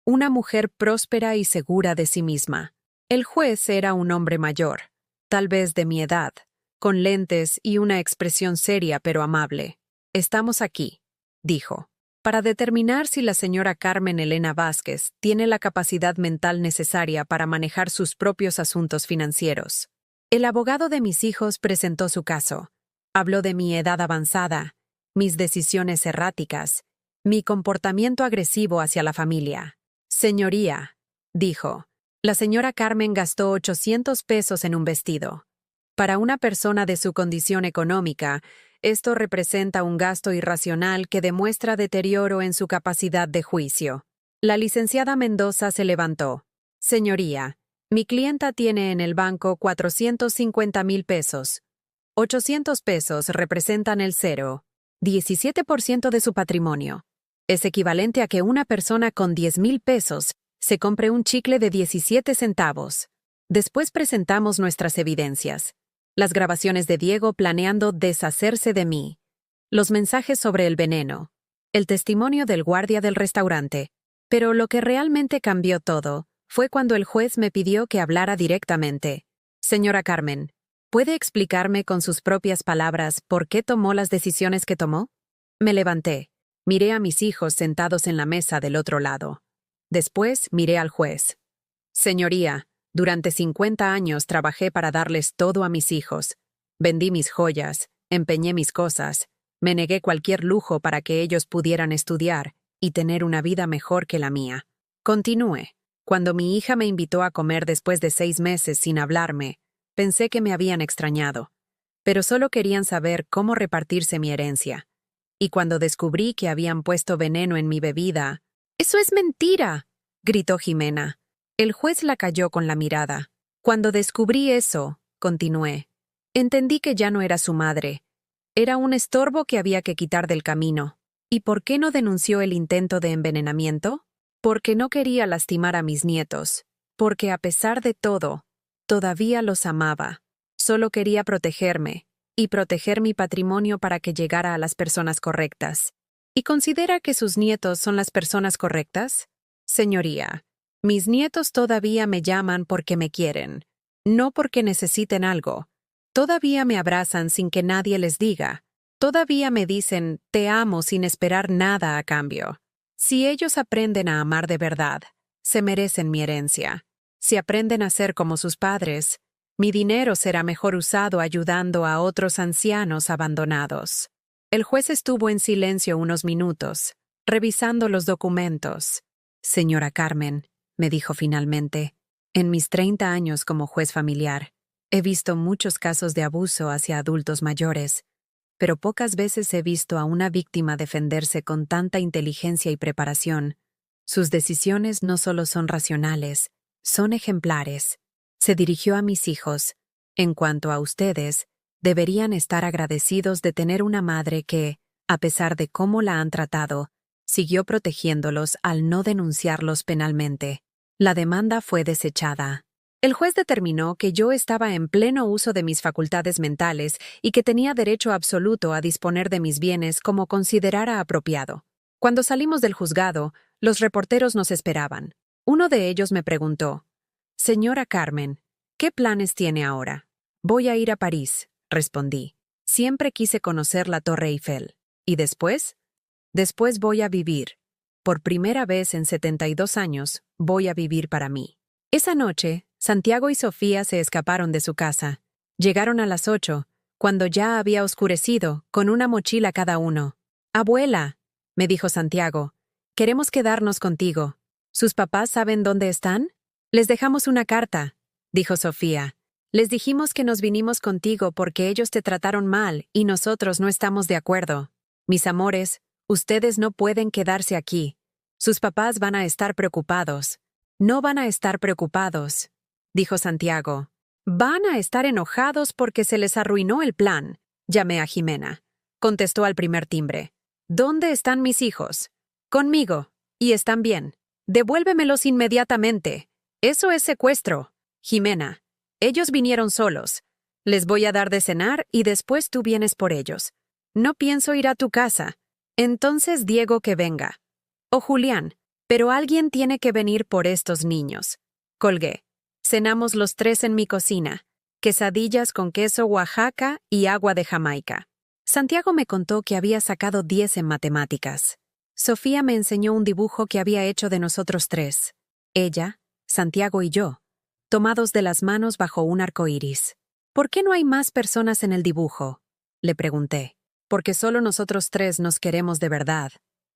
Una mujer próspera y segura de sí misma. El juez era un hombre mayor, tal vez de mi edad, con lentes y una expresión seria pero amable. Estamos aquí, dijo, para determinar si la señora Carmen Elena Vázquez tiene la capacidad mental necesaria para manejar sus propios asuntos financieros. El abogado de mis hijos presentó su caso. Habló de mi edad avanzada, mis decisiones erráticas, mi comportamiento agresivo hacia la familia. Señoría, dijo, la señora Carmen gastó 800 pesos en un vestido. Para una persona de su condición económica, esto representa un gasto irracional que demuestra deterioro en su capacidad de juicio. La licenciada Mendoza se levantó. Señoría, mi clienta tiene en el banco 450,000 pesos. 800 pesos representan el 0,17% de su patrimonio. Es equivalente a que una persona con 10,000 pesos se compre un chicle de 17 centavos. Después presentamos nuestras evidencias. Las grabaciones de Diego planeando deshacerse de mí. Los mensajes sobre el veneno. El testimonio del guardia del restaurante. Pero lo que realmente cambió todo fue cuando el juez me pidió que hablara directamente. Señora Carmen, ¿puede explicarme con sus propias palabras por qué tomó las decisiones que tomó? Me levanté. Miré a mis hijos sentados en la mesa del otro lado. Después miré al juez. Señoría, durante 50 años trabajé para darles todo a mis hijos. Vendí mis joyas, empeñé mis cosas, me negué cualquier lujo para que ellos pudieran estudiar y tener una vida mejor que la mía. Continúe. Cuando mi hija me invitó a comer después de 6 meses sin hablarme, pensé que me habían extrañado. Pero solo querían saber cómo repartirse mi herencia. Y cuando descubrí que habían puesto veneno en mi bebida... ¡Eso es mentira!, gritó Jimena. El juez la calló con la mirada. Cuando descubrí eso, continué, entendí que ya no era su madre. Era un estorbo que había que quitar del camino. ¿Y por qué no denunció el intento de envenenamiento? Porque no quería lastimar a mis nietos. Porque a pesar de todo, todavía los amaba. Solo quería protegerme y proteger mi patrimonio para que llegara a las personas correctas. ¿Y considera que sus nietos son las personas correctas? Señoría, mis nietos todavía me llaman porque me quieren, no porque necesiten algo. Todavía me abrazan sin que nadie les diga. Todavía me dicen, te amo sin esperar nada a cambio. Si ellos aprenden a amar de verdad, se merecen mi herencia. Si aprenden a ser como sus padres, mi dinero será mejor usado ayudando a otros ancianos abandonados. El juez estuvo en silencio unos minutos, revisando los documentos. Señora Carmen, me dijo finalmente, en mis 30 años como juez familiar, he visto muchos casos de abuso hacia adultos mayores, pero pocas veces he visto a una víctima defenderse con tanta inteligencia y preparación. Sus decisiones no solo son racionales, son ejemplares. Se dirigió a mis hijos. En cuanto a ustedes, deberían estar agradecidos de tener una madre que, a pesar de cómo la han tratado, siguió protegiéndolos al no denunciarlos penalmente. La demanda fue desechada. El juez determinó que yo estaba en pleno uso de mis facultades mentales y que tenía derecho absoluto a disponer de mis bienes como considerara apropiado. Cuando salimos del juzgado, los reporteros nos esperaban. Uno de ellos me preguntó, «Señora Carmen, ¿qué planes tiene ahora?» «Voy a ir a París», respondí. «Siempre quise conocer la Torre Eiffel. ¿Y después?» «Después voy a vivir. Por primera vez en 72 años, voy a vivir para mí». Esa noche, Santiago y Sofía se escaparon de su casa. Llegaron a las 8, cuando ya había oscurecido, con una mochila cada uno. «Abuela», me dijo Santiago, «queremos quedarnos contigo. ¿Sus papás saben dónde están?» «Les dejamos una carta», dijo Sofía. «Les dijimos que nos vinimos contigo porque ellos te trataron mal y nosotros no estamos de acuerdo. Mis amores, ustedes no pueden quedarse aquí. Sus papás van a estar preocupados». «No van a estar preocupados», dijo Santiago. «Van a estar enojados porque se les arruinó el plan». Llamé a Jimena. Contestó al primer timbre. «¿Dónde están mis hijos?» «Conmigo. Y están bien. Devuélvemelos inmediatamente. Eso es secuestro». «Jimena, ellos vinieron solos. Les voy a dar de cenar y después tú vienes por ellos. No pienso ir a tu casa. Entonces Diego que venga. O Julián. Pero alguien tiene que venir por estos niños». Colgué. Cenamos los 3 en mi cocina. Quesadillas con queso Oaxaca y agua de Jamaica. Santiago me contó que había sacado 10 en matemáticas. Sofía me enseñó un dibujo que había hecho de nosotros 3. Ella, Santiago y yo, tomados de las manos bajo un arco iris. «¿Por qué no hay más personas en el dibujo?», le pregunté. «Porque solo nosotros 3 nos queremos de verdad»,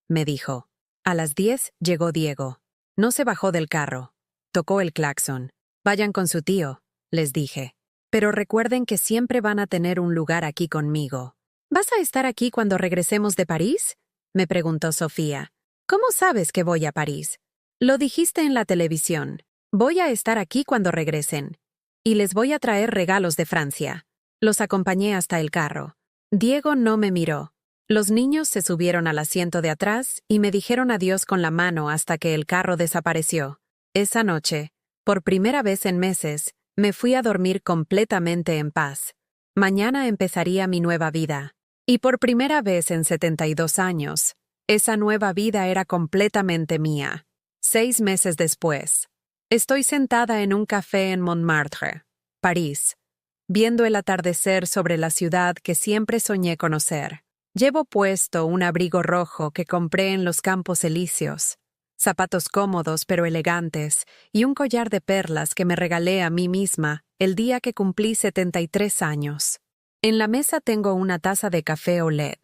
me dijo. A las 10 llegó Diego. No se bajó del carro. Tocó el claxon. «Vayan con su tío», les dije. «Pero recuerden que siempre van a tener un lugar aquí conmigo». «¿Vas a estar aquí cuando regresemos de París?», me preguntó Sofía. «¿Cómo sabes que voy a París?» «Lo dijiste en la televisión. Voy a estar aquí cuando regresen. Y les voy a traer regalos de Francia». Los acompañé hasta el carro. Diego no me miró. Los niños se subieron al asiento de atrás y me dijeron adiós con la mano hasta que el carro desapareció. Esa noche, por primera vez en meses, me fui a dormir completamente en paz. Mañana empezaría mi nueva vida. Y por primera vez en 72 años, esa nueva vida era completamente mía. 6 meses después, estoy sentada en un café en Montmartre, París, viendo el atardecer sobre la ciudad que siempre soñé conocer. Llevo puesto un abrigo rojo que compré en los Campos Elíseos, zapatos cómodos pero elegantes y un collar de perlas que me regalé a mí misma el día que cumplí 73 años. En la mesa tengo una taza de café au lait,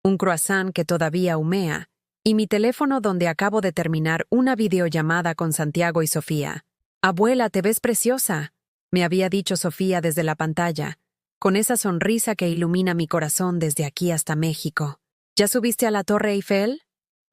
un croissant que todavía humea y mi teléfono donde acabo de terminar una videollamada con Santiago y Sofía. «Abuela, te ves preciosa», me había dicho Sofía desde la pantalla, con esa sonrisa que ilumina mi corazón desde aquí hasta México. «¿Ya subiste a la Torre Eiffel?»,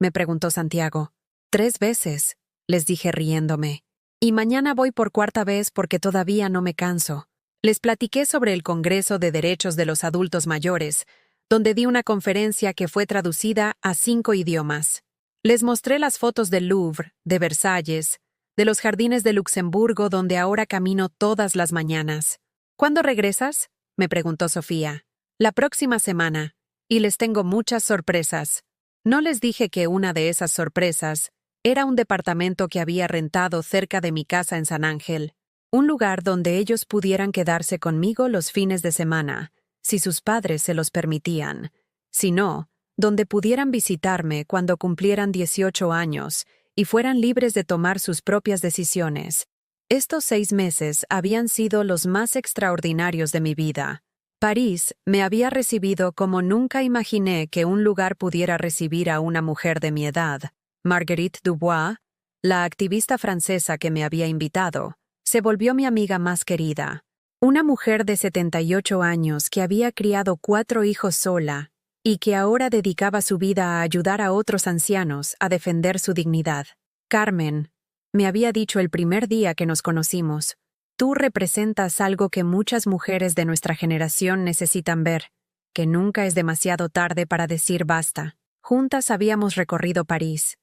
me preguntó Santiago. 3 veces, les dije riéndome. Y mañana voy por 4ª vez porque todavía no me canso. Les platiqué sobre el Congreso de Derechos de los Adultos Mayores, donde di una conferencia que fue traducida a 5 idiomas. Les mostré las fotos del Louvre, de Versalles, de los jardines de Luxemburgo donde ahora camino todas las mañanas. «¿Cuándo regresas?», me preguntó Sofía. «La próxima semana, y les tengo muchas sorpresas». No les dije que una de esas sorpresas era un departamento que había rentado cerca de mi casa en San Ángel, un lugar donde ellos pudieran quedarse conmigo los fines de semana, si sus padres se los permitían. Si no, donde pudieran visitarme cuando cumplieran 18 años y fueran libres de tomar sus propias decisiones. Estos 6 meses habían sido los más extraordinarios de mi vida. París me había recibido como nunca imaginé que un lugar pudiera recibir a una mujer de mi edad. Marguerite Dubois, la activista francesa que me había invitado, se volvió mi amiga más querida. Una mujer de 78 años que había criado 4 hijos sola y que ahora dedicaba su vida a ayudar a otros ancianos a defender su dignidad. «Carmen», me había dicho el primer día que nos conocimos, «tú representas algo que muchas mujeres de nuestra generación necesitan ver, que nunca es demasiado tarde para decir basta». Juntas habíamos recorrido París.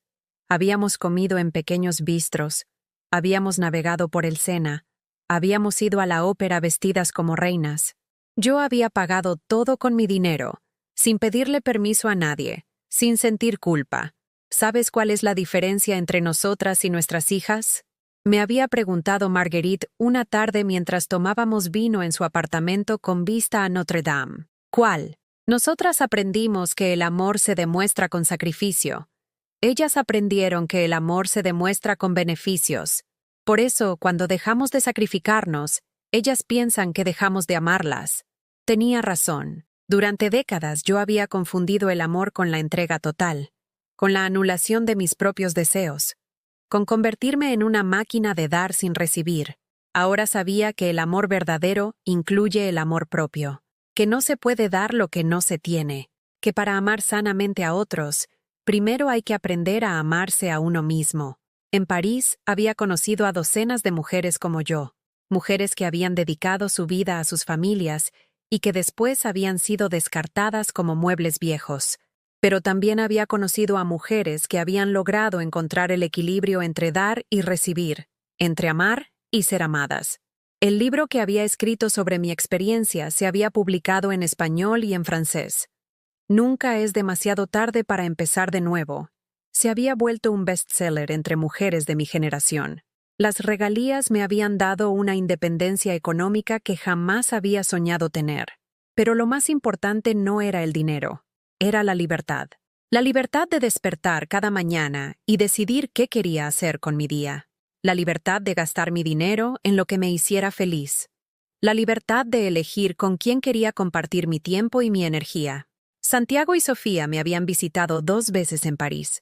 Habíamos comido en pequeños bistros. Habíamos navegado por el Sena. Habíamos ido a la ópera vestidas como reinas. Yo había pagado todo con mi dinero, sin pedirle permiso a nadie, sin sentir culpa. ¿Sabes cuál es la diferencia entre nosotras y nuestras hijas?, me había preguntado Marguerite una tarde mientras tomábamos vino en su apartamento con vista a Notre Dame. «¿Cuál?». Nosotras aprendimos que el amor se demuestra con sacrificio. Ellas aprendieron que el amor se demuestra con beneficios. Por eso, cuando dejamos de sacrificarnos, ellas piensan que dejamos de amarlas. Tenía razón. Durante décadas yo había confundido el amor con la entrega total, con la anulación de mis propios deseos, con convertirme en una máquina de dar sin recibir. Ahora sabía que el amor verdadero incluye el amor propio, que no se puede dar lo que no se tiene, que para amar sanamente a otros, primero hay que aprender a amarse a uno mismo. En París había conocido a docenas de mujeres como yo, mujeres que habían dedicado su vida a sus familias y que después habían sido descartadas como muebles viejos. Pero también había conocido a mujeres que habían logrado encontrar el equilibrio entre dar y recibir, entre amar y ser amadas. El libro que había escrito sobre mi experiencia se había publicado en español y en francés. Nunca es demasiado tarde para empezar de nuevo. Se había vuelto un bestseller entre mujeres de mi generación. Las regalías me habían dado una independencia económica que jamás había soñado tener. Pero lo más importante no era el dinero, era la libertad. La libertad de despertar cada mañana y decidir qué quería hacer con mi día. La libertad de gastar mi dinero en lo que me hiciera feliz. La libertad de elegir con quién quería compartir mi tiempo y mi energía. Santiago y Sofía me habían visitado 2 veces en París.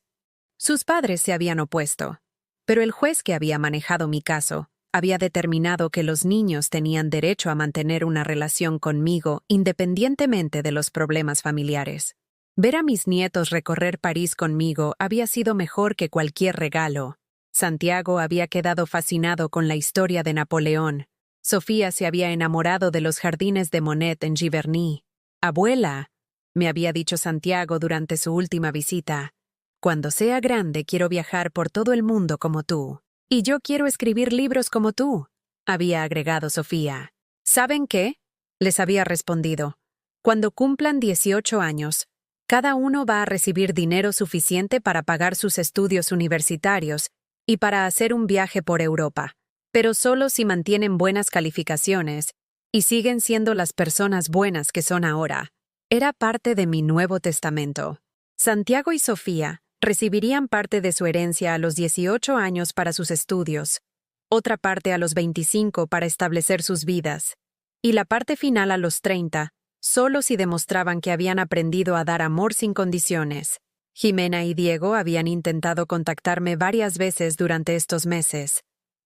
Sus padres se habían opuesto, pero el juez que había manejado mi caso había determinado que los niños tenían derecho a mantener una relación conmigo independientemente de los problemas familiares. Ver a mis nietos recorrer París conmigo había sido mejor que cualquier regalo. Santiago había quedado fascinado con la historia de Napoleón. Sofía se había enamorado de los jardines de Monet en Giverny. «Abuela», me había dicho Santiago durante su última visita. Cuando sea grande quiero viajar por todo el mundo como tú. Y yo quiero escribir libros como tú, había agregado Sofía. ¿Saben qué? Les había respondido. Cuando cumplan 18 años, cada uno va a recibir dinero suficiente para pagar sus estudios universitarios y para hacer un viaje por Europa, pero solo si mantienen buenas calificaciones y siguen siendo las personas buenas que son ahora. Era parte de mi Nuevo Testamento. Santiago y Sofía recibirían parte de su herencia a los 18 años para sus estudios, otra parte a los 25 para establecer sus vidas, y la parte final a los 30, solo si demostraban que habían aprendido a dar amor sin condiciones. Jimena y Diego habían intentado contactarme varias veces durante estos meses,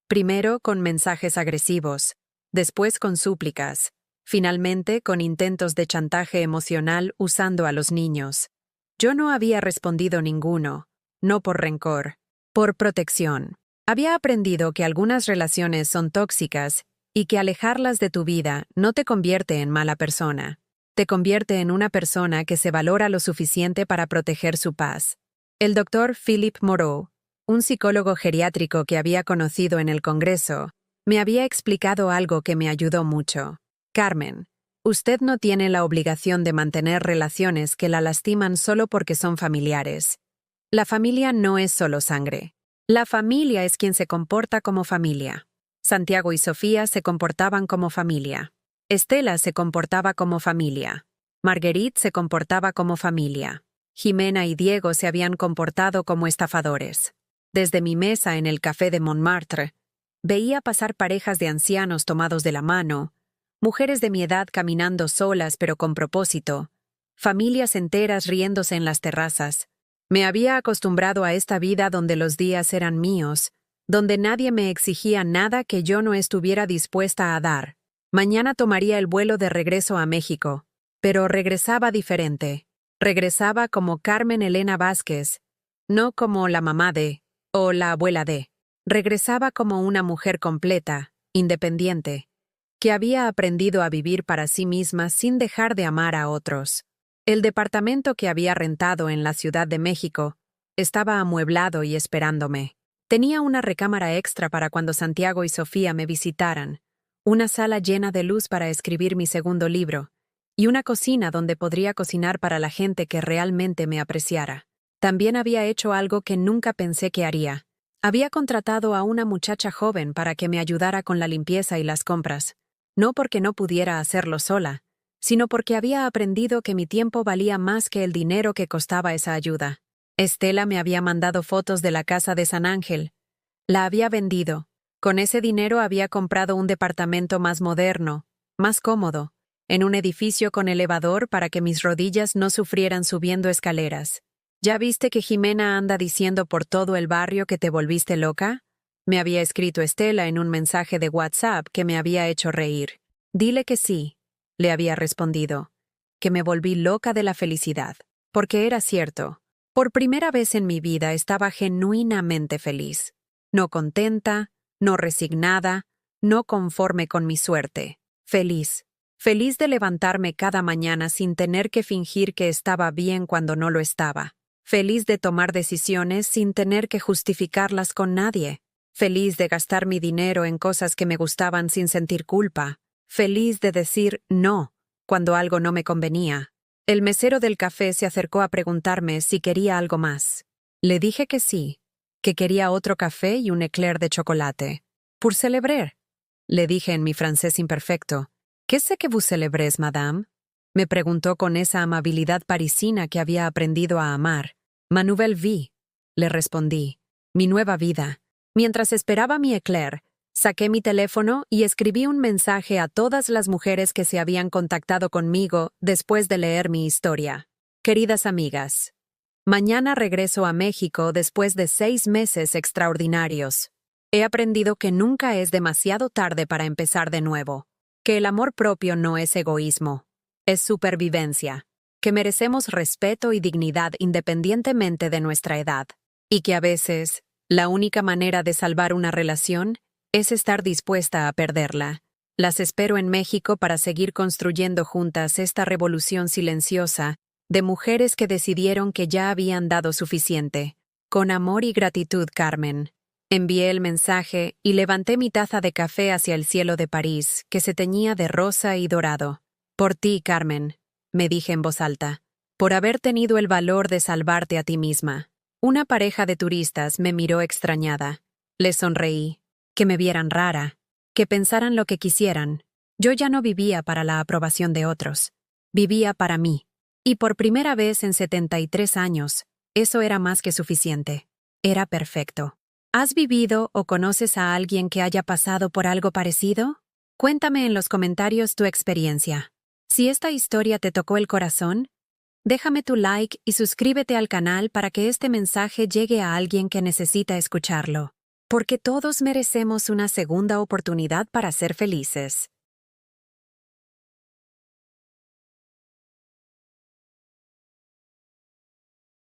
primero con mensajes agresivos, después con súplicas, finalmente con intentos de chantaje emocional usando a los niños. Yo no había respondido ninguno, no por rencor, por protección. Había aprendido que algunas relaciones son tóxicas y que alejarlas de tu vida no te convierte en mala persona. Te convierte en una persona que se valora lo suficiente para proteger su paz. El doctor Philip Moreau, un psicólogo geriátrico que había conocido en el Congreso, me había explicado algo que me ayudó mucho. Carmen, usted no tiene la obligación de mantener relaciones que la lastiman solo porque son familiares. La familia no es solo sangre. La familia es quien se comporta como familia. Santiago y Sofía se comportaban como familia. Estela se comportaba como familia. Marguerite se comportaba como familia. Jimena y Diego se habían comportado como estafadores. Desde mi mesa en el café de Montmartre, veía pasar parejas de ancianos tomados de la mano, mujeres de mi edad caminando solas pero con propósito, familias enteras riéndose en las terrazas. Me había acostumbrado a esta vida donde los días eran míos, donde nadie me exigía nada que yo no estuviera dispuesta a dar. Mañana tomaría el vuelo de regreso a México, pero regresaba diferente. Regresaba como Carmen Elena Vázquez, no como la mamá de, o la abuela de. Regresaba como una mujer completa, independiente, que había aprendido a vivir para sí misma sin dejar de amar a otros. El departamento que había rentado en la Ciudad de México estaba amueblado y esperándome. Tenía una recámara extra para cuando Santiago y Sofía me visitaran, una sala llena de luz para escribir mi segundo libro, y una cocina donde podría cocinar para la gente que realmente me apreciara. También había hecho algo que nunca pensé que haría. Había contratado a una muchacha joven para que me ayudara con la limpieza y las compras, no porque no pudiera hacerlo sola, sino porque había aprendido que mi tiempo valía más que el dinero que costaba esa ayuda. Estela me había mandado fotos de la casa de San Ángel. La había vendido. Con ese dinero había comprado un departamento más moderno, más cómodo, en un edificio con elevador para que mis rodillas no sufrieran subiendo escaleras. ¿Ya viste que Jimena anda diciendo por todo el barrio que te volviste loca? Me había escrito Estela en un mensaje de WhatsApp que me había hecho reír. Dile que sí, le había respondido, que me volví loca de la felicidad, porque era cierto. Por primera vez en mi vida estaba genuinamente feliz. No contenta, no resignada, no conforme con mi suerte. Feliz. Feliz de levantarme cada mañana sin tener que fingir que estaba bien cuando no lo estaba. Feliz de tomar decisiones sin tener que justificarlas con nadie. Feliz de gastar mi dinero en cosas que me gustaban sin sentir culpa. Feliz de decir no cuando algo no me convenía. El mesero del café se acercó a preguntarme si quería algo más. Le dije que sí, que quería otro café y un éclair de chocolate. «Pour célébrer», le dije en mi francés imperfecto. «¿Qué c'est que vous célébrez, madame?», me preguntó con esa amabilidad parisina que había aprendido a amar. «Ma nouvelle vie», le respondí. «Mi nueva vida». Mientras esperaba mi éclair, saqué mi teléfono y escribí un mensaje a todas las mujeres que se habían contactado conmigo después de leer mi historia. Queridas amigas, mañana regreso a México después de 6 meses extraordinarios. He aprendido que nunca es demasiado tarde para empezar de nuevo, que el amor propio no es egoísmo, es supervivencia, que merecemos respeto y dignidad independientemente de nuestra edad, y que a veces, la única manera de salvar una relación es estar dispuesta a perderla. Las espero en México para seguir construyendo juntas esta revolución silenciosa de mujeres que decidieron que ya habían dado suficiente. Con amor y gratitud, Carmen. Envié el mensaje y levanté mi taza de café hacia el cielo de París, que se teñía de rosa y dorado. Por ti, Carmen, me dije en voz alta, por haber tenido el valor de salvarte a ti misma. Una pareja de turistas me miró extrañada. Les sonreí. Que me vieran rara. Que pensaran lo que quisieran. Yo ya no vivía para la aprobación de otros. Vivía para mí. Y por primera vez en 73 años, eso era más que suficiente. Era perfecto. ¿Has vivido o conoces a alguien que haya pasado por algo parecido? Cuéntame en los comentarios tu experiencia. Si esta historia te tocó el corazón, déjame tu like y suscríbete al canal para que este mensaje llegue a alguien que necesita escucharlo. Porque todos merecemos una segunda oportunidad para ser felices.